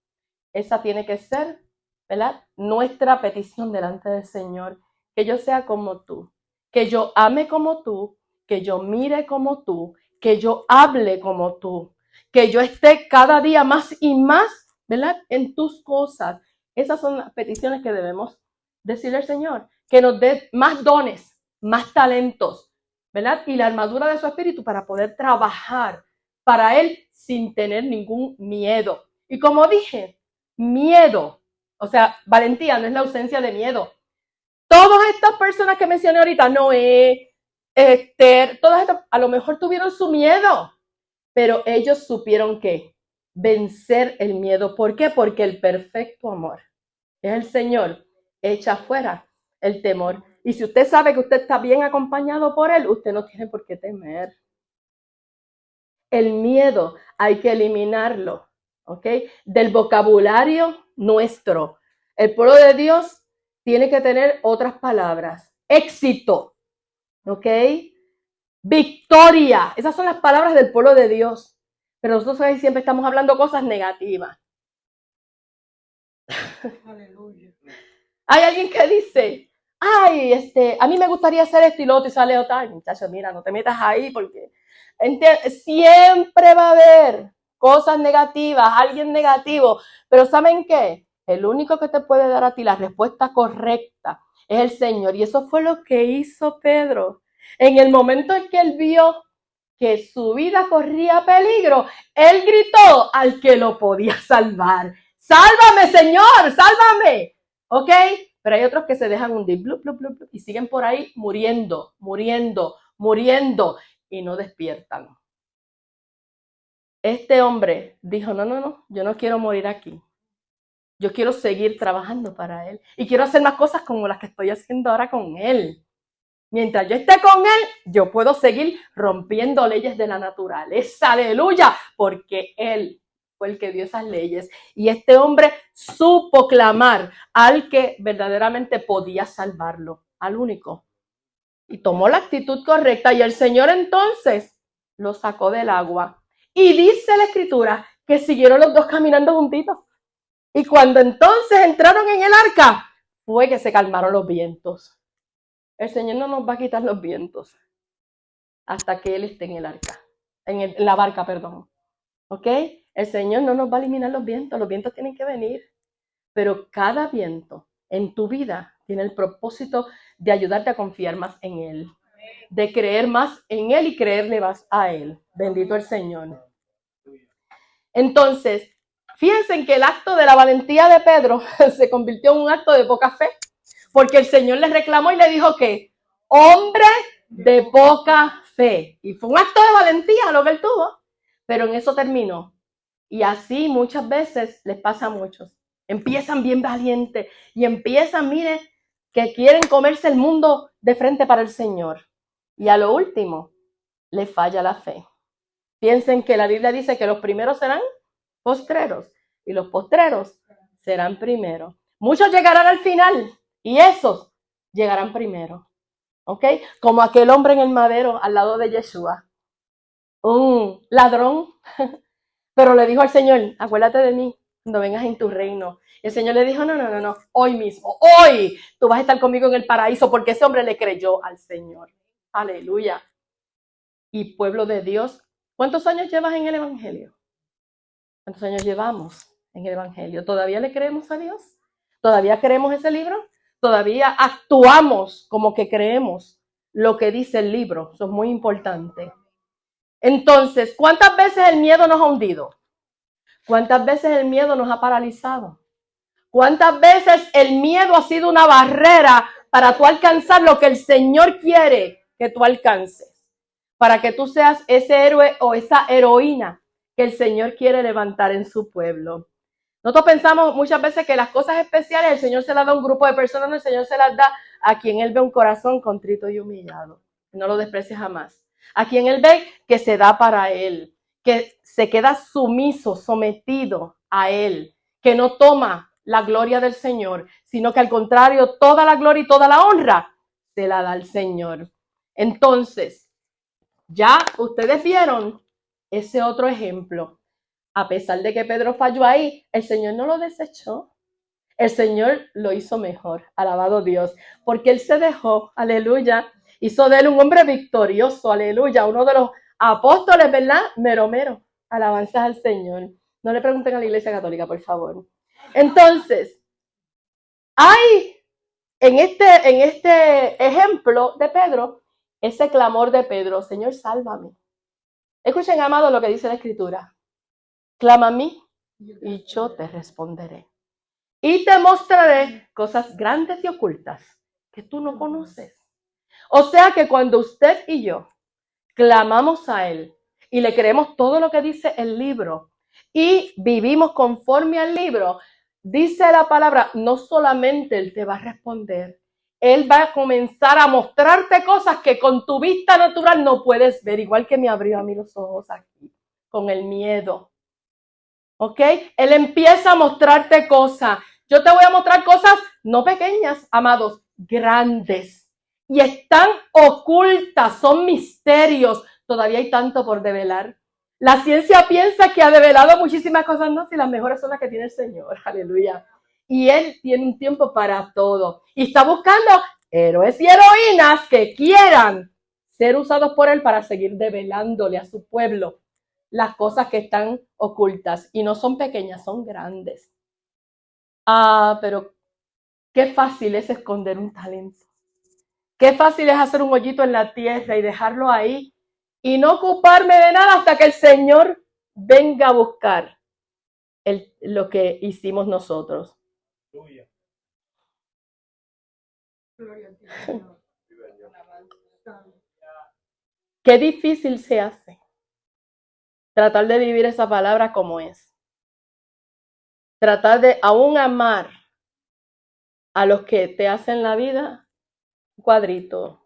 Esa tiene que ser, ¿verdad?, nuestra petición delante del Señor. Que yo sea como tú, que yo ame como tú, que yo mire como tú, que yo hable como tú, que yo esté cada día más y más, ¿verdad?, en tus cosas. Esas son las peticiones que debemos decirle al Señor, que nos dé más dones, más talentos, ¿verdad?, y la armadura de su espíritu para poder trabajar para Él sin tener ningún miedo. Y como dije, miedo, o sea, valentía no es la ausencia de miedo. Todas estas personas que mencioné ahorita, Noé, Esther, todas estas, a lo mejor tuvieron su miedo, pero ellos supieron que vencer el miedo. ¿Por qué? Porque el perfecto amor, que es el Señor, echa fuera el temor. Y si usted sabe que usted está bien acompañado por Él, usted no tiene por qué temer. El miedo hay que eliminarlo, ¿ok? Del vocabulario nuestro. El pueblo de Dios tiene que tener otras palabras. Éxito, ¿ok? Victoria. Esas son las palabras del pueblo de Dios. Pero nosotros ahí siempre estamos hablando cosas negativas. Aleluya. Hay alguien que dice, ay, a mí me gustaría hacer esto y lo otro, y sale otra. Muchacho, mira, no te metas ahí porque siempre va a haber cosas negativas, alguien negativo. Pero ¿saben qué? El único que te puede dar a ti la respuesta correcta es el Señor. Y eso fue lo que hizo Pedro. En el momento en que él vio que su vida corría peligro, él gritó al que lo podía salvar. ¡Sálvame, Señor! ¡Sálvame! ¿Ok? Pero hay otros que se dejan hundir y siguen por ahí muriendo y no despiertan. Este hombre dijo, no, yo no quiero morir aquí. Yo quiero seguir trabajando para Él y quiero hacer más cosas como las que estoy haciendo ahora con Él. Mientras yo esté con Él, yo puedo seguir rompiendo leyes de la naturaleza. ¡Aleluya! Porque Él fue el que dio esas leyes. Y este hombre supo clamar al que verdaderamente podía salvarlo, al único. Y tomó la actitud correcta y el Señor entonces lo sacó del agua. Y dice la Escritura que siguieron los dos caminando juntitos. Y cuando entonces entraron en el arca, fue que se calmaron los vientos. El Señor no nos va a quitar los vientos hasta que Él esté en el arca, en la barca, perdón. ¿Ok? El Señor no nos va a eliminar los vientos tienen que venir. Pero cada viento en tu vida tiene el propósito de ayudarte a confiar más en Él, de creer más en Él y creerle más a Él. Bendito el Señor. Entonces, fíjense en que el acto de la valentía de Pedro se convirtió en un acto de poca fe, porque el Señor le reclamó y le dijo que hombre de poca fe. Y fue un acto de valentía lo que él tuvo, pero en eso terminó. Y así muchas veces les pasa a muchos. Empiezan bien valientes y empiezan, mire, que quieren comerse el mundo de frente para el Señor. Y a lo último, les falla la fe. Piensen que la Biblia dice que los primeros serán postreros y los postreros serán primeros. Muchos llegarán al final y esos llegarán primero. ¿Ok? Como aquel hombre en el madero al lado de Yeshua. Un ladrón. Pero le dijo al Señor, acuérdate de mí cuando vengas en tu reino. Y el Señor le dijo, no, hoy mismo, hoy tú vas a estar conmigo en el paraíso, porque ese hombre le creyó al Señor. Aleluya. Y pueblo de Dios, ¿cuántos años llevas en el Evangelio? ¿Cuántos años llevamos en el Evangelio? ¿Todavía le creemos a Dios? ¿Todavía creemos ese libro? ¿Todavía actuamos como que creemos lo que dice el libro? Eso es muy importante. Entonces, ¿cuántas veces el miedo nos ha hundido? ¿Cuántas veces el miedo nos ha paralizado? ¿Cuántas veces el miedo ha sido una barrera para tú alcanzar lo que el Señor quiere que tú alcances? Para que tú seas ese héroe o esa heroína que el Señor quiere levantar en su pueblo. Nosotros pensamos muchas veces que las cosas especiales el Señor se las da a un grupo de personas, no, el Señor se las da a quien Él ve un corazón contrito y humillado. No lo desprecies jamás. A quien Él ve que se da para Él, que se queda sumiso, sometido a Él, que no toma la gloria del Señor, sino que al contrario, toda la gloria y toda la honra se la da al Señor. Entonces, ya ustedes vieron ese otro ejemplo. A pesar de que Pedro falló ahí, el Señor no lo desechó. El Señor lo hizo mejor, alabado Dios, porque Él se dejó, aleluya, hizo de él un hombre victorioso, aleluya, uno de los apóstoles, ¿verdad? Mero, alabanzas al Señor. No le pregunten a la Iglesia Católica, por favor. Entonces, hay en este ejemplo de Pedro, ese clamor de Pedro, Señor, sálvame. Escuchen, amados, lo que dice la Escritura. Clama a mí y yo te responderé. Y te mostraré cosas grandes y ocultas que tú no conoces. O sea que cuando usted y yo clamamos a Él y le creemos todo lo que dice el libro y vivimos conforme al libro, dice la palabra, no solamente Él te va a responder, Él va a comenzar a mostrarte cosas que con tu vista natural no puedes ver, igual que me abrió a mí los ojos aquí, con el miedo. ¿Ok? Él empieza a mostrarte cosas. Yo te voy a mostrar cosas no pequeñas, amados, grandes. Y están ocultas, son misterios. Todavía hay tanto por develar. La ciencia piensa que ha develado muchísimas cosas, no, si las mejores son las que tiene el Señor. Aleluya. Y Él tiene un tiempo para todo. Y está buscando héroes y heroínas que quieran ser usados por Él para seguir develándole a su pueblo las cosas que están ocultas. Y no son pequeñas, son grandes. Pero qué fácil es esconder un talento. Qué fácil es hacer un hoyito en la tierra y dejarlo ahí y no ocuparme de nada hasta que el Señor venga a buscar lo que hicimos nosotros. Qué difícil se hace tratar de vivir esa palabra como es. Tratar de aún amar a los que te hacen la vida un cuadrito.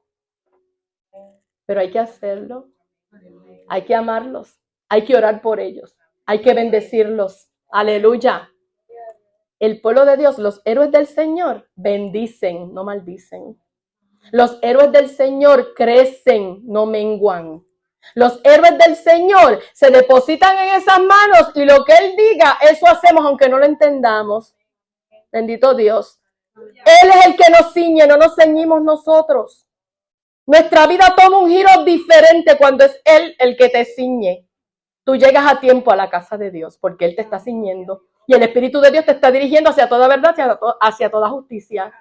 Pero hay que hacerlo. Hay que amarlos. Hay que orar por ellos. Hay que bendecirlos. Aleluya. El pueblo de Dios, los héroes del Señor, bendicen, no maldicen. Los héroes del Señor crecen, no menguan. Los héroes del Señor se depositan en esas manos y lo que Él diga, eso hacemos aunque no lo entendamos. Bendito Dios. Él es el que nos ciñe, no nos ceñimos nosotros. Nuestra vida toma un giro diferente cuando es Él el que te ciñe. Tú llegas a tiempo a la casa de Dios porque Él te está ciñendo y el Espíritu de Dios te está dirigiendo hacia toda verdad, hacia toda justicia.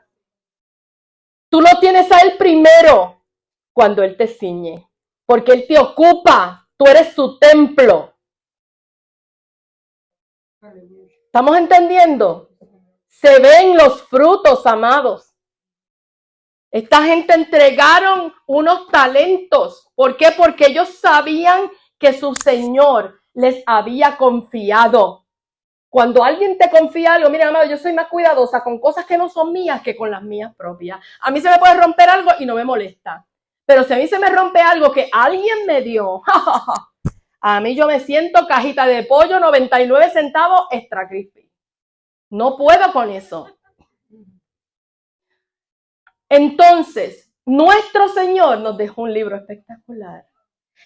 Tú lo tienes a Él primero cuando Él te ciñe, porque Él te ocupa, tú eres su templo. ¿Estamos entendiendo? Se ven los frutos, amados. Esta gente entregaron unos talentos. ¿Por qué? Porque ellos sabían que su Señor les había confiado. Cuando alguien te confía algo, mira, amado, yo soy más cuidadosa con cosas que no son mías que con las mías propias. A mí se me puede romper algo y no me molesta. Pero si a mí se me rompe algo que alguien me dio, a mí yo me siento cajita de pollo, 99 centavos, extra crispy. No puedo con eso. Entonces, nuestro Señor nos dejó un libro espectacular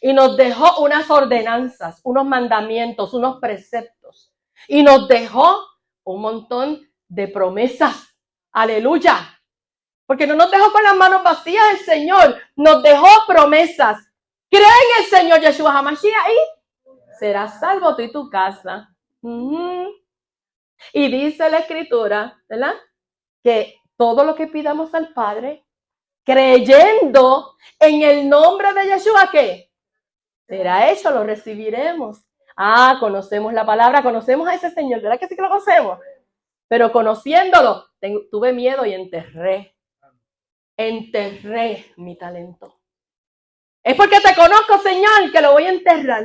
y nos dejó unas ordenanzas, unos mandamientos, unos preceptos y nos dejó un montón de promesas. Aleluya. Porque no nos dejó con las manos vacías el Señor, nos dejó promesas. Cree en el Señor Yeshua HaMashiach y serás salvo tú y tu casa. Y dice la Escritura, ¿verdad? Que todo lo que pidamos al Padre, creyendo en el nombre de Yeshua, ¿qué? Será hecho, lo recibiremos. Conocemos la palabra, conocemos a ese Señor, ¿verdad que sí que lo conocemos? Pero conociéndolo, tuve miedo y enterré mi talento. Es porque te conozco, Señor, que lo voy a enterrar.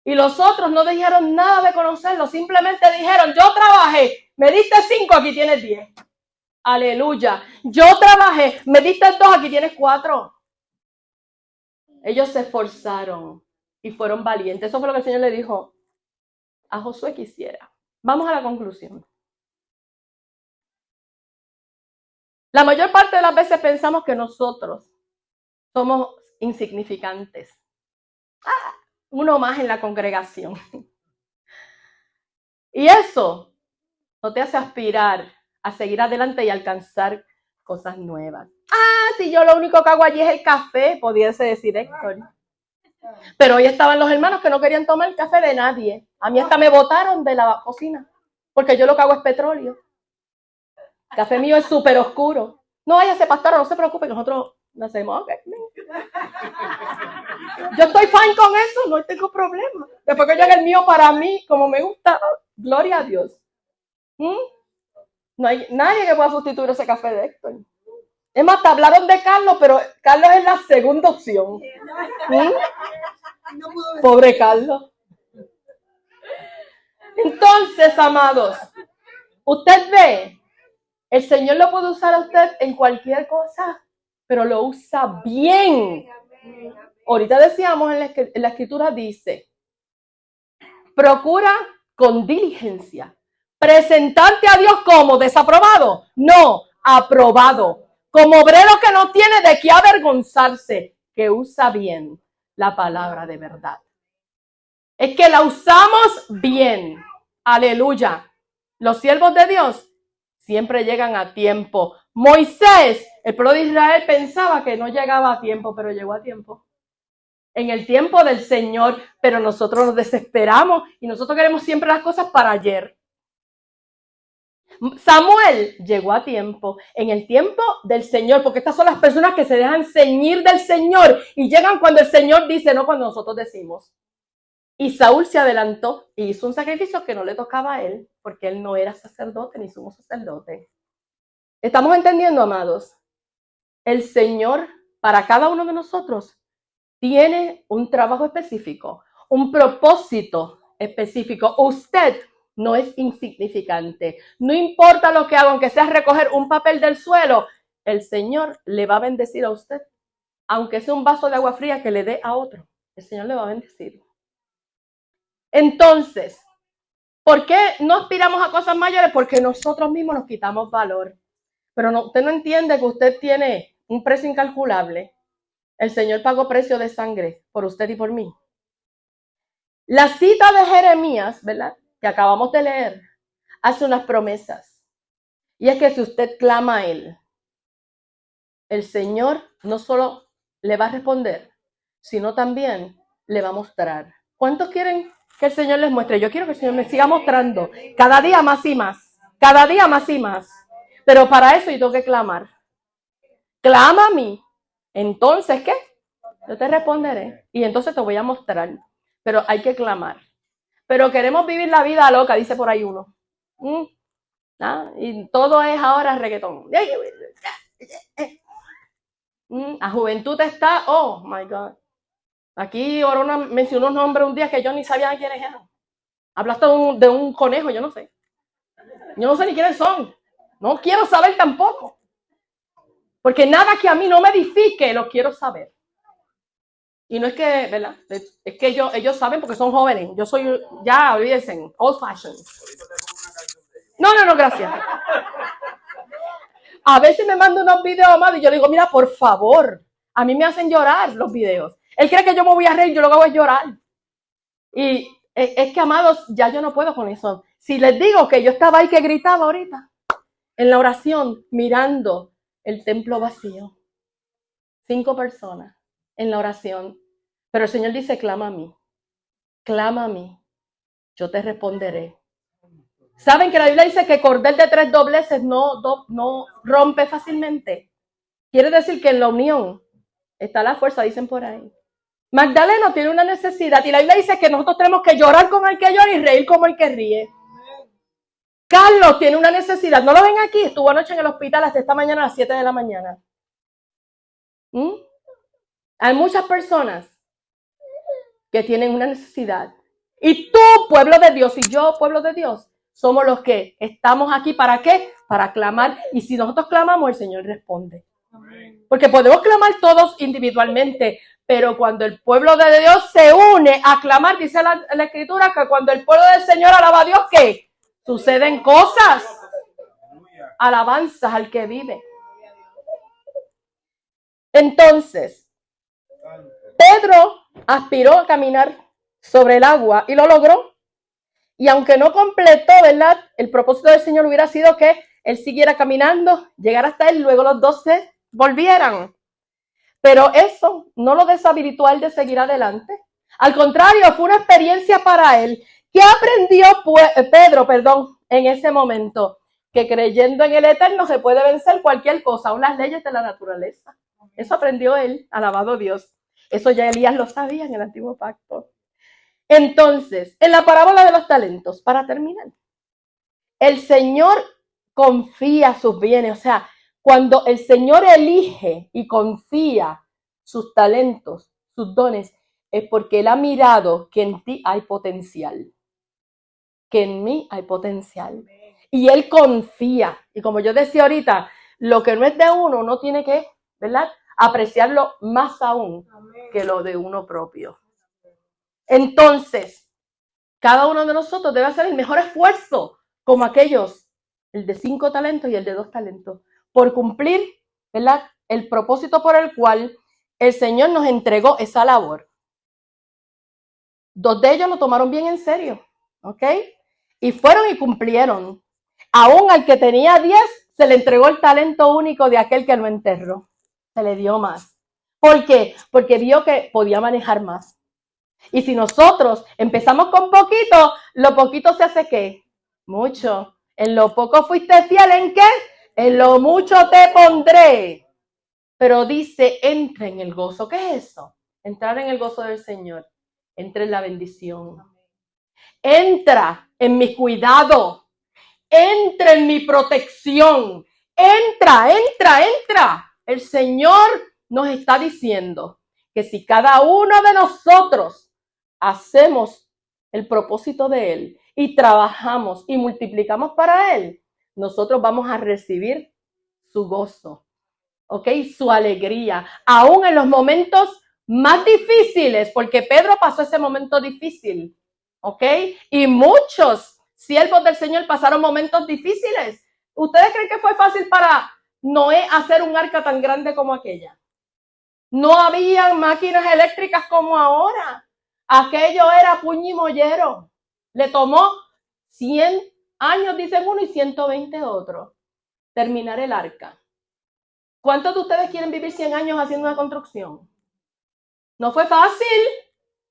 Y los otros no dijeron nada de conocerlo, simplemente dijeron, yo trabajé, me diste 5, aquí tienes 10. Aleluya. Yo trabajé, me diste 2, aquí tienes 4. Ellos se esforzaron y fueron valientes. Eso fue lo que el Señor le dijo a Josué que hiciera. Vamos a la conclusión. La mayor parte de las veces pensamos que nosotros somos insignificantes. Uno más en la congregación. Y eso no te hace aspirar a seguir adelante y alcanzar cosas nuevas. Si yo lo único que hago allí es el café, pudiese decir Héctor. Pero hoy estaban los hermanos que no querían tomar el café de nadie. A mí hasta me botaron de la cocina, porque yo lo que hago es petróleo. El café mío es súper oscuro. No váyase, pastora, no se preocupe, nosotros lo hacemos. Okay. Yo estoy fine con eso, no tengo problema. Después que yo haga el mío para mí, como me gusta, gloria a Dios. No hay nadie que pueda sustituir ese café de Héctor. Es más, te hablaron de Carlos, pero Carlos es la segunda opción. Pobre Carlos. Entonces, amados, usted ve, el Señor lo puede usar a usted en cualquier cosa, pero lo usa bien. Ahorita decíamos en la Escritura dice, procura con diligencia presentarte a Dios como desaprobado, no, aprobado, como obrero que no tiene de qué avergonzarse, que usa bien la palabra de verdad. Es que la usamos bien. Aleluya. Los siervos de Dios siempre llegan a tiempo. Moisés, el pueblo de Israel, pensaba que no llegaba a tiempo, pero llegó a tiempo. En el tiempo del Señor, pero nosotros nos desesperamos y nosotros queremos siempre las cosas para ayer. Samuel llegó a tiempo, en el tiempo del Señor, porque estas son las personas que se dejan ceñir del Señor y llegan cuando el Señor dice, no cuando nosotros decimos. Y Saúl se adelantó y hizo un sacrificio que no le tocaba a él, porque él no era sacerdote ni sumo sacerdote. ¿Estamos entendiendo, amados? El Señor, para cada uno de nosotros, tiene un trabajo específico, un propósito específico. Usted no es insignificante. No importa lo que haga, aunque sea recoger un papel del suelo, el Señor le va a bendecir a usted. Aunque sea un vaso de agua fría que le dé a otro, el Señor le va a bendecir. Entonces, ¿por qué no aspiramos a cosas mayores? Porque nosotros mismos nos quitamos valor. Pero usted no entiende que usted tiene un precio incalculable. El Señor pagó precio de sangre por usted y por mí. La cita de Jeremías, ¿verdad?, que acabamos de leer, hace unas promesas. Y es que si usted clama a Él, el Señor no solo le va a responder, sino también le va a mostrar. ¿Cuántos quieren que el Señor les muestre? Yo quiero que el Señor me siga mostrando cada día más y más, cada día más y más. Pero para eso yo tengo que clamar. Clama a mí. Entonces, ¿qué? Yo te responderé y entonces te voy a mostrar. Pero hay que clamar. Pero queremos vivir la vida loca, dice por ahí uno. Y todo es ahora reggaetón. La juventud está, oh my God. Aquí Orona mencionó unos nombres un día que yo ni sabía quiénes eran. Hablaste de un conejo, yo no sé. Yo no sé ni quiénes son. No quiero saber tampoco. Porque nada que a mí no me edifique lo quiero saber. Y no es que, ¿verdad? Es que ellos saben porque son jóvenes. Yo soy, ya, olvídense, old fashioned. No, gracias. A veces me manda unos videos, amado, y yo le digo, mira, por favor, a mí me hacen llorar los videos. Él cree que yo me voy a reír, yo lo que hago es llorar. Y es que, amados, ya yo no puedo con eso. Si les digo que yo estaba ahí que gritaba ahorita, en la oración, mirando el templo vacío. 5 personas en la oración. Pero el Señor dice, clama a mí, yo te responderé. ¿Saben que la Biblia dice que cordel de 3 dobleces no rompe fácilmente? Quiere decir que en la unión está la fuerza, dicen por ahí. Magdaleno tiene una necesidad y la Biblia dice que nosotros tenemos que llorar como el que llora y reír como el que ríe. Carlos tiene una necesidad, no lo ven aquí, estuvo anoche en el hospital hasta esta mañana a las 7 de la mañana. Hay muchas personas que tienen una necesidad. Y tú, pueblo de Dios, y yo, pueblo de Dios, somos los que estamos aquí. ¿Para qué? Para clamar. Y si nosotros clamamos, el Señor responde. Porque podemos clamar todos individualmente, pero cuando el pueblo de Dios se une a clamar, dice la Escritura, que cuando el pueblo del Señor alaba a Dios, ¿qué? Suceden cosas. Alabanzas al que vive. Entonces, Pedro aspiró a caminar sobre el agua y lo logró. Y aunque no completó, ¿verdad? El propósito del Señor hubiera sido que él siguiera caminando, llegara hasta él, luego los 12 volvieran. Pero eso no lo deshabilitó a él de seguir adelante. Al contrario, fue una experiencia para él. ¿Qué aprendió Pedro, en ese momento? Que creyendo en el Eterno se puede vencer cualquier cosa, aun las leyes de la naturaleza. Eso aprendió él, alabado Dios. Eso ya Elías lo sabía en el Antiguo Pacto. Entonces, en la parábola de los talentos, para terminar, el Señor confía sus bienes. O sea, cuando el Señor elige y confía sus talentos, sus dones, es porque Él ha mirado que en ti hay potencial. Que en mí hay potencial. Y Él confía. Y como yo decía ahorita, lo que no es de uno, uno tiene que, ¿verdad?, apreciarlo más aún que lo de uno propio. Entonces, cada uno de nosotros debe hacer el mejor esfuerzo, como aquellos, el de 5 talentos y el de 2 talentos, por cumplir, ¿verdad?, el propósito por el cual el Señor nos entregó esa labor. 2 de ellos lo tomaron bien en serio, ¿ok? Y fueron y cumplieron. Aún al que tenía 10, se le entregó el talento único de aquel que lo enterró. Se le dio más. ¿Por qué? Porque vio que podía manejar más. Y si nosotros empezamos con poquito, lo poquito se hace ¿qué? Mucho. En lo poco fuiste fiel, ¿en qué? En lo mucho te pondré. Pero dice, entra en el gozo. ¿Qué es eso? Entrar en el gozo del Señor. Entra en la bendición. Entra en mi cuidado. Entra en mi protección. Entra. El Señor nos está diciendo que si cada uno de nosotros hacemos el propósito de Él y trabajamos y multiplicamos para Él, nosotros vamos a recibir su gozo, ¿ok? Su alegría, aún en los momentos más difíciles, porque Pedro pasó ese momento difícil, ¿ok? Y muchos siervos del Señor pasaron momentos difíciles. ¿Ustedes creen que fue fácil para Noé hacer un arca tan grande como aquella? No había máquinas eléctricas como ahora. Aquello era puño y mollero. Le tomó 100 años, dicen uno, y 120 otros, terminar el arca. ¿Cuántos de ustedes quieren vivir 100 años haciendo una construcción? No fue fácil,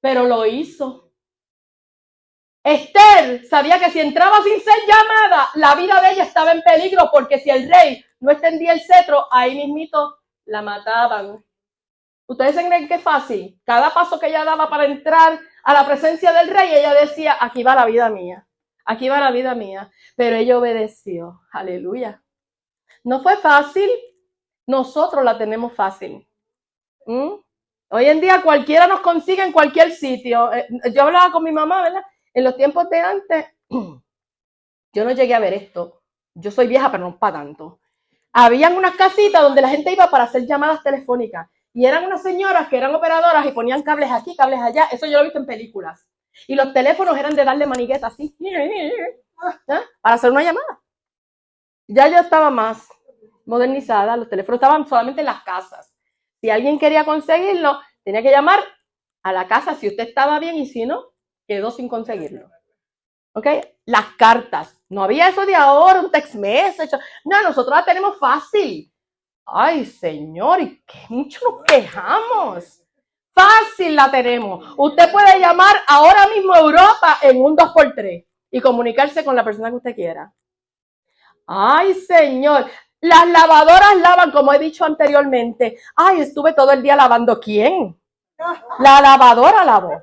pero lo hizo. Esther sabía que si entraba sin ser llamada, la vida de ella estaba en peligro, porque si el rey no extendía el cetro, ahí mismito la mataban. ¿Ustedes se creen que es fácil? Cada paso que ella daba para entrar a la presencia del rey, ella decía, aquí va la vida mía, aquí va la vida mía. Pero ella obedeció, aleluya. No fue fácil, nosotros la tenemos fácil. Hoy en día cualquiera nos consigue en cualquier sitio. Yo hablaba con mi mamá, ¿verdad? En los tiempos de antes, yo no llegué a ver esto. Yo soy vieja, pero no para tanto. Habían unas casitas donde la gente iba para hacer llamadas telefónicas. Y eran unas señoras que eran operadoras y ponían cables aquí, cables allá. Eso yo lo he visto en películas. Y los teléfonos eran de darle manigueta así. Para hacer una llamada. Ya yo estaba más modernizada. Los teléfonos estaban solamente en las casas. Si alguien quería conseguirlo, tenía que llamar a la casa si usted estaba bien y si no, quedó sin conseguirlo. ¿Ok? Las cartas. No había eso de ahora, un text message. No, nosotros la tenemos fácil. Ay, señor, y que mucho nos quejamos. Fácil la tenemos. Usted puede llamar ahora mismo a Europa en un 2x3 y comunicarse con la persona que usted quiera. Ay, señor. Las lavadoras lavan, como he dicho anteriormente. Ay, estuve todo el día lavando. ¿Quién? La lavadora lavó.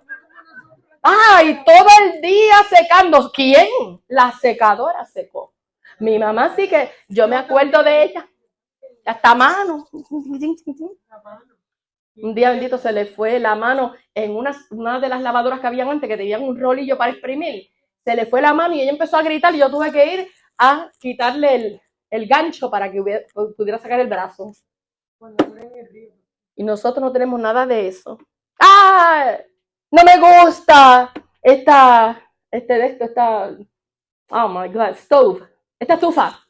Ay, todo el día secando. ¿Quién? La secadora secó. Mi mamá sí que, yo me acuerdo de ella. Hasta mano. Un día bendito se le fue la mano en una de las lavadoras que habían antes, que tenían un rolillo para exprimir. Se le fue la mano y ella empezó a gritar y yo tuve que ir a quitarle el gancho para que pudiera sacar el brazo. Y nosotros no tenemos nada de eso. ¡Ah! No me gusta esta oh my God, stove. Esta estufa.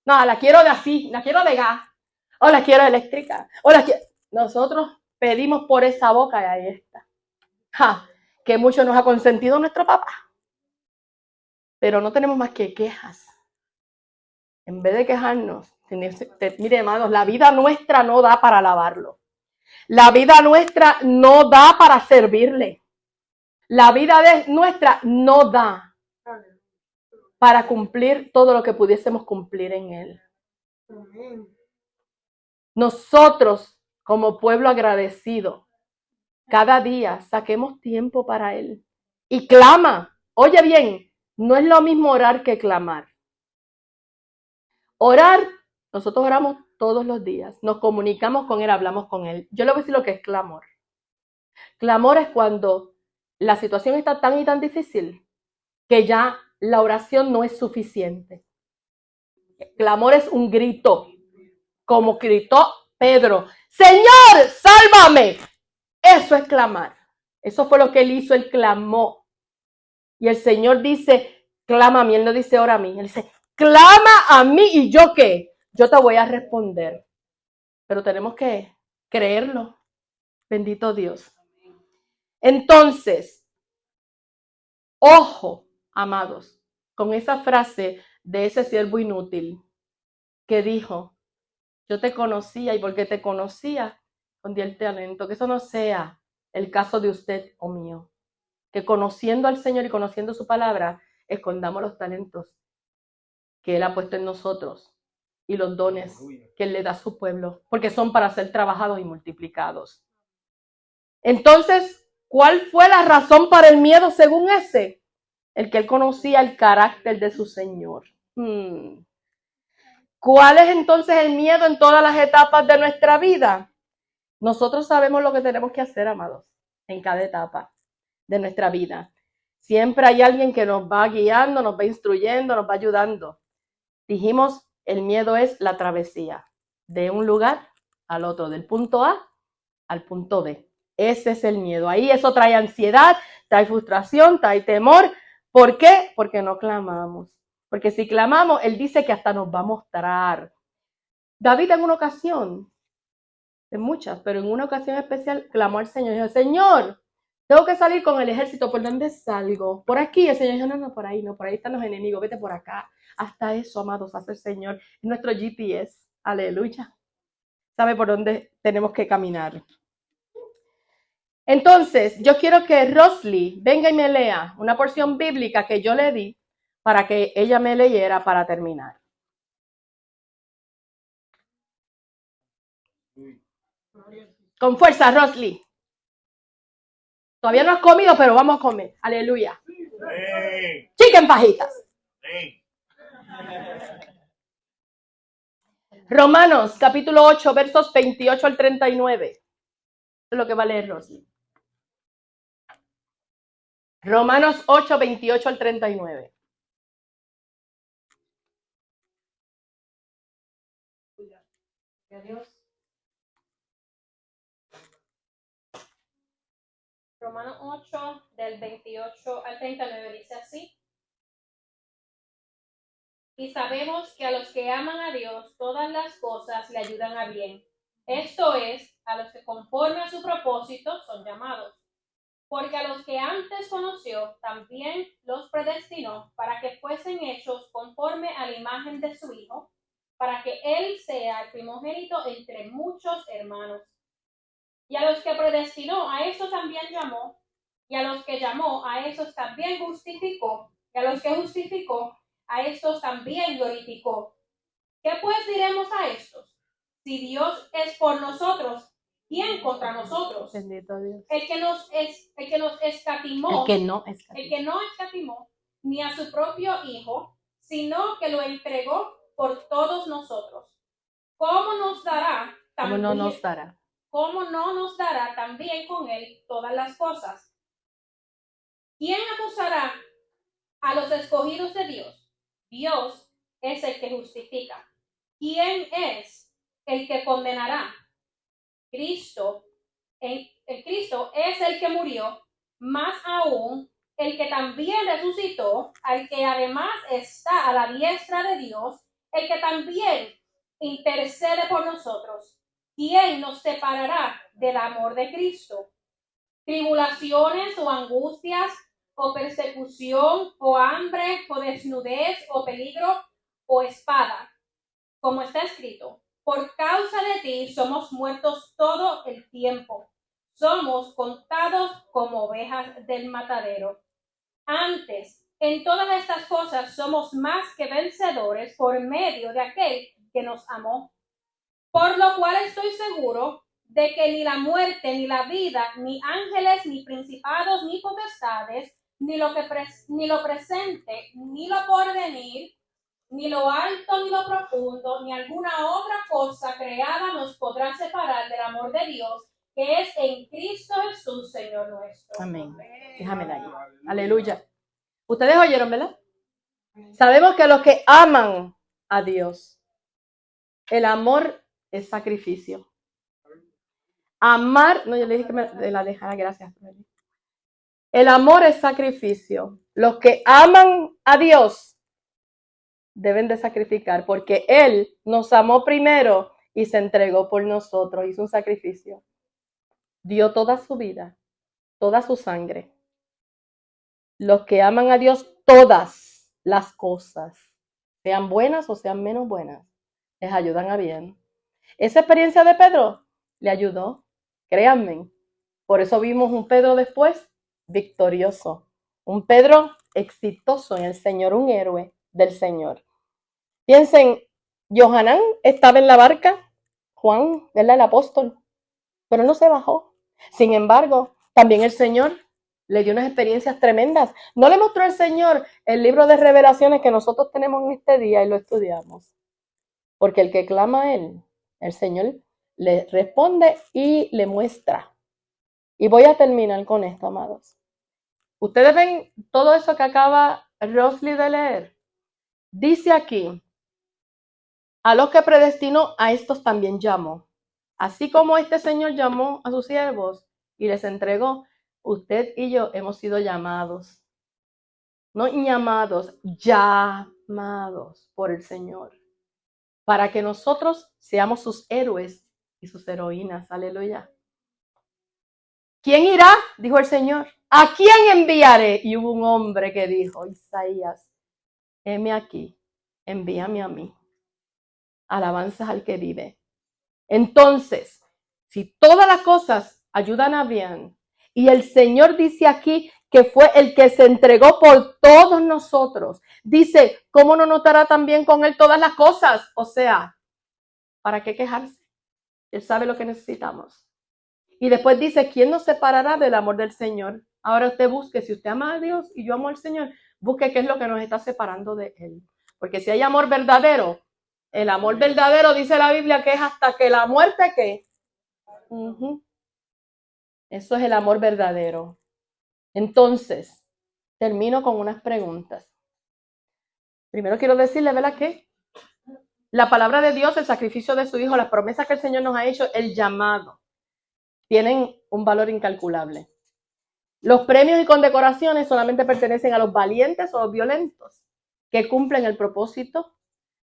No, la quiero de así, la quiero de gas. O la quiero eléctrica. Nosotros pedimos por esa boca y ahí está. Ja, que mucho nos ha consentido nuestro papá. Pero no tenemos más que quejas. En vez de quejarnos, mire, hermanos, la vida nuestra no da para alabarlo. La vida nuestra no da para servirle. La vida nuestra no da para cumplir todo lo que pudiésemos cumplir en él. Nosotros, como pueblo agradecido, cada día saquemos tiempo para él. Y clama. Oye bien, no es lo mismo orar que clamar. Orar, nosotros oramos todos los días. Nos comunicamos con él, hablamos con él. Yo le voy a decir lo que es clamor. Clamor es cuando la situación está tan y tan difícil que ya la oración no es suficiente. Clamor es un grito, como gritó Pedro. Señor, sálvame. Eso es clamar. Eso fue lo que él hizo, él clamó. Y el Señor dice, clama a mí. Él no dice, ora a mí. Él dice, clama a mí y yo qué. Yo te voy a responder. Pero tenemos que creerlo. Bendito Dios. Entonces, ojo, amados, con esa frase de ese siervo inútil que dijo, yo te conocía y porque te conocía, escondí el talento. Que eso no sea el caso de usted o mío. Que conociendo al Señor y conociendo su palabra, escondamos los talentos que Él ha puesto en nosotros y los dones que Él le da a su pueblo, porque son para ser trabajados y multiplicados. Entonces, ¿cuál fue la razón para el miedo según ese? El que él conocía el carácter de su Señor. ¿Cuál es entonces el miedo en todas las etapas de nuestra vida? Nosotros sabemos lo que tenemos que hacer, amados, en cada etapa de nuestra vida. Siempre hay alguien que nos va guiando, nos va instruyendo, nos va ayudando. Dijimos, el miedo es la travesía de un lugar al otro, del punto A al punto B. Ese es el miedo. Ahí eso trae ansiedad, trae frustración, trae temor. ¿Por qué? Porque no clamamos. Porque si clamamos, él dice que hasta nos va a mostrar. David en una ocasión, en muchas, pero en una ocasión especial, clamó al Señor y dijo, Señor, tengo que salir con el ejército, ¿por dónde salgo? Por aquí. El Señor dijo, no, por ahí no, por ahí están los enemigos, vete por acá. Hasta eso, amados, hace el Señor. Es nuestro GPS. Aleluya. Sabe por dónde tenemos que caminar. Entonces, yo quiero que Rosly venga y me lea una porción bíblica que yo le di para que ella me leyera para terminar. Con fuerza, Rosly. Todavía no has comido, pero vamos a comer. Aleluya. Sí. Chicken fajitas. Sí. Romanos, capítulo 8, versos 28 al 39. es lo que va a leer Rosy. Romanos 8, 28 al 39. Dios. Romanos 8, del 28 al 39, dice así. Y sabemos que a los que aman a Dios, todas las cosas le ayudan a bien. Esto es, a los que conforme a su propósito son llamados. Porque a los que antes conoció, también los predestinó para que fuesen hechos conforme a la imagen de su Hijo, para que Él sea el primogénito entre muchos hermanos. Y a los que predestinó, a estos también llamó, y a los que llamó, a esos también justificó, y a los que justificó, a estos también glorificó. ¿Qué pues diremos a estos? Si Dios es por nosotros, ¿quién contra nosotros? Bendito Dios. El que nos escatimó, el que no escatimó ni a su propio Hijo, sino que lo entregó por todos nosotros. ¿Cómo nos dará ¿Cómo no nos dará? ¿Cómo no nos dará también con Él todas las cosas? ¿Quién acusará a los escogidos de Dios? Dios es el que justifica. ¿Quién es el que condenará? Cristo. El Cristo es el que murió, más aún el que también resucitó, al que además está a la diestra de Dios, el que también intercede por nosotros. ¿Quién nos separará del amor de Cristo? ¿Tribulaciones o angustias o persecución o hambre o desnudez o peligro o espada? Como está escrito, por causa de ti somos muertos todo el tiempo. Somos contados como ovejas del matadero. Antes, en todas estas cosas somos más que vencedores por medio de aquel que nos amó. Por lo cual estoy seguro de que ni la muerte, ni la vida, ni ángeles, ni principados, ni potestades, ni lo presente, ni lo porvenir, ni lo alto, ni lo profundo, ni alguna otra cosa creada nos podrá separar del amor de Dios, que es en Cristo Jesús, Señor nuestro. Amén. Déjame ahí. Aleluya. Ustedes oyeron, ¿verdad? Sabemos que los que aman a Dios, el amor es sacrificio. Amar, no, yo le dije que me la dejara, gracias. El amor es sacrificio. Los que aman a Dios deben de sacrificar porque Él nos amó primero y se entregó por nosotros, hizo un sacrificio. Dio toda su vida, toda su sangre. Los que aman a Dios, todas las cosas, sean buenas o sean menos buenas, les ayudan a bien. Esa experiencia de Pedro le ayudó, créanme. Por eso vimos un Pedro después victorioso, un Pedro exitoso en el Señor, un héroe del Señor. Piensen, Johanán estaba en la barca, Juan, ¿verdad? El apóstol, pero no se bajó. Sin embargo, también el Señor le dio unas experiencias tremendas. No le mostró el Señor el libro de revelaciones que nosotros tenemos en este día y lo estudiamos. Porque el que clama a Él, el Señor le responde y le muestra. Y voy a terminar con esto, amados. Ustedes ven todo eso que acaba Rosly de leer. Dice aquí, a los que predestinó, a estos también llamó. Así como este Señor llamó a sus siervos y les entregó, usted y yo hemos sido llamados. No llamados, llamados por el Señor. Para que nosotros seamos sus héroes y sus heroínas. Aleluya. ¿Quién irá? Dijo el Señor. ¿A quién enviaré? Y hubo un hombre que dijo, Isaías, heme aquí, envíame a mí. Alabanzas al que vive. Entonces, si todas las cosas ayudan a bien, y el Señor dice aquí que fue el que se entregó por todos nosotros, dice, ¿cómo no notará también con Él todas las cosas? O sea, ¿para qué quejarse? Él sabe lo que necesitamos. Y después dice, ¿quién nos separará del amor del Señor? Ahora usted busque, si usted ama a Dios y yo amo al Señor, busque qué es lo que nos está separando de Él. Porque si hay amor verdadero, el amor verdadero dice la Biblia que es hasta que la muerte, ¿qué? Eso es el amor verdadero. Entonces, termino con unas preguntas. Primero quiero decirle, ¿verdad? Que la palabra de Dios, el sacrificio de su Hijo, las promesas que el Señor nos ha hecho, el llamado, tienen un valor incalculable. Los premios y condecoraciones solamente pertenecen a los valientes o los violentos que cumplen el propósito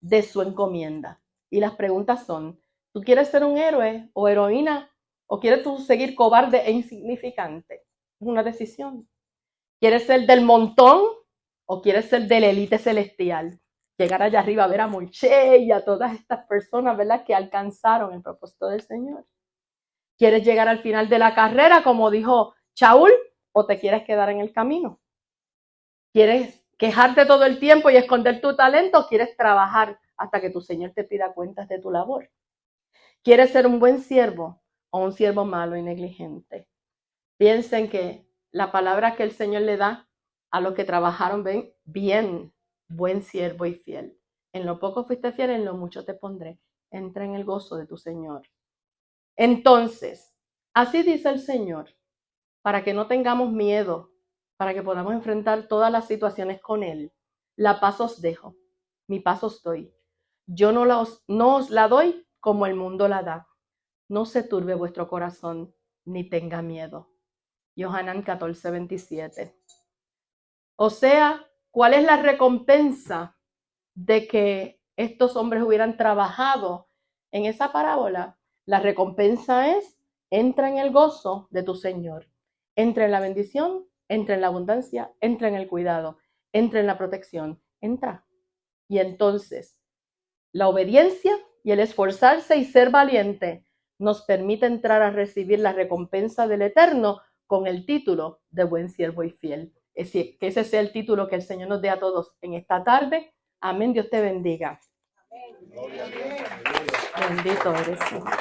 de su encomienda. Y las preguntas son, ¿tú quieres ser un héroe o heroína o quieres tú seguir cobarde e insignificante? Es una decisión. ¿Quieres ser del montón o quieres ser de la élite celestial? Llegar allá arriba a ver a Moisés y a todas estas personas, ¿verdad?, que alcanzaron el propósito del Señor. ¿Quieres llegar al final de la carrera, como dijo Shaul, o te quieres quedar en el camino? ¿Quieres quejarte todo el tiempo y esconder tu talento o quieres trabajar hasta que tu Señor te pida cuentas de tu labor? ¿Quieres ser un buen siervo o un siervo malo y negligente? Piensen que la palabra que el Señor le da a los que trabajaron bien, buen siervo y fiel. En lo poco fuiste fiel, en lo mucho te pondré. Entra en el gozo de tu Señor. Entonces, así dice el Señor, para que no tengamos miedo, para que podamos enfrentar todas las situaciones con Él. La paz os dejo, mi paz os doy. Yo no os la doy como el mundo la da. No se turbe vuestro corazón, ni tenga miedo. Yohanan 14:27. O sea, ¿cuál es la recompensa de que estos hombres hubieran trabajado en esa parábola? La recompensa es, entra en el gozo de tu Señor. Entra en la bendición, entra en la abundancia, entra en el cuidado, entra en la protección, entra. Y entonces, la obediencia y el esforzarse y ser valiente nos permite entrar a recibir la recompensa del Eterno con el título de buen siervo y fiel. Es decir, que ese sea el título que el Señor nos dé a todos en esta tarde. Amén. Dios te bendiga. Amén. Bendito eres, Señor.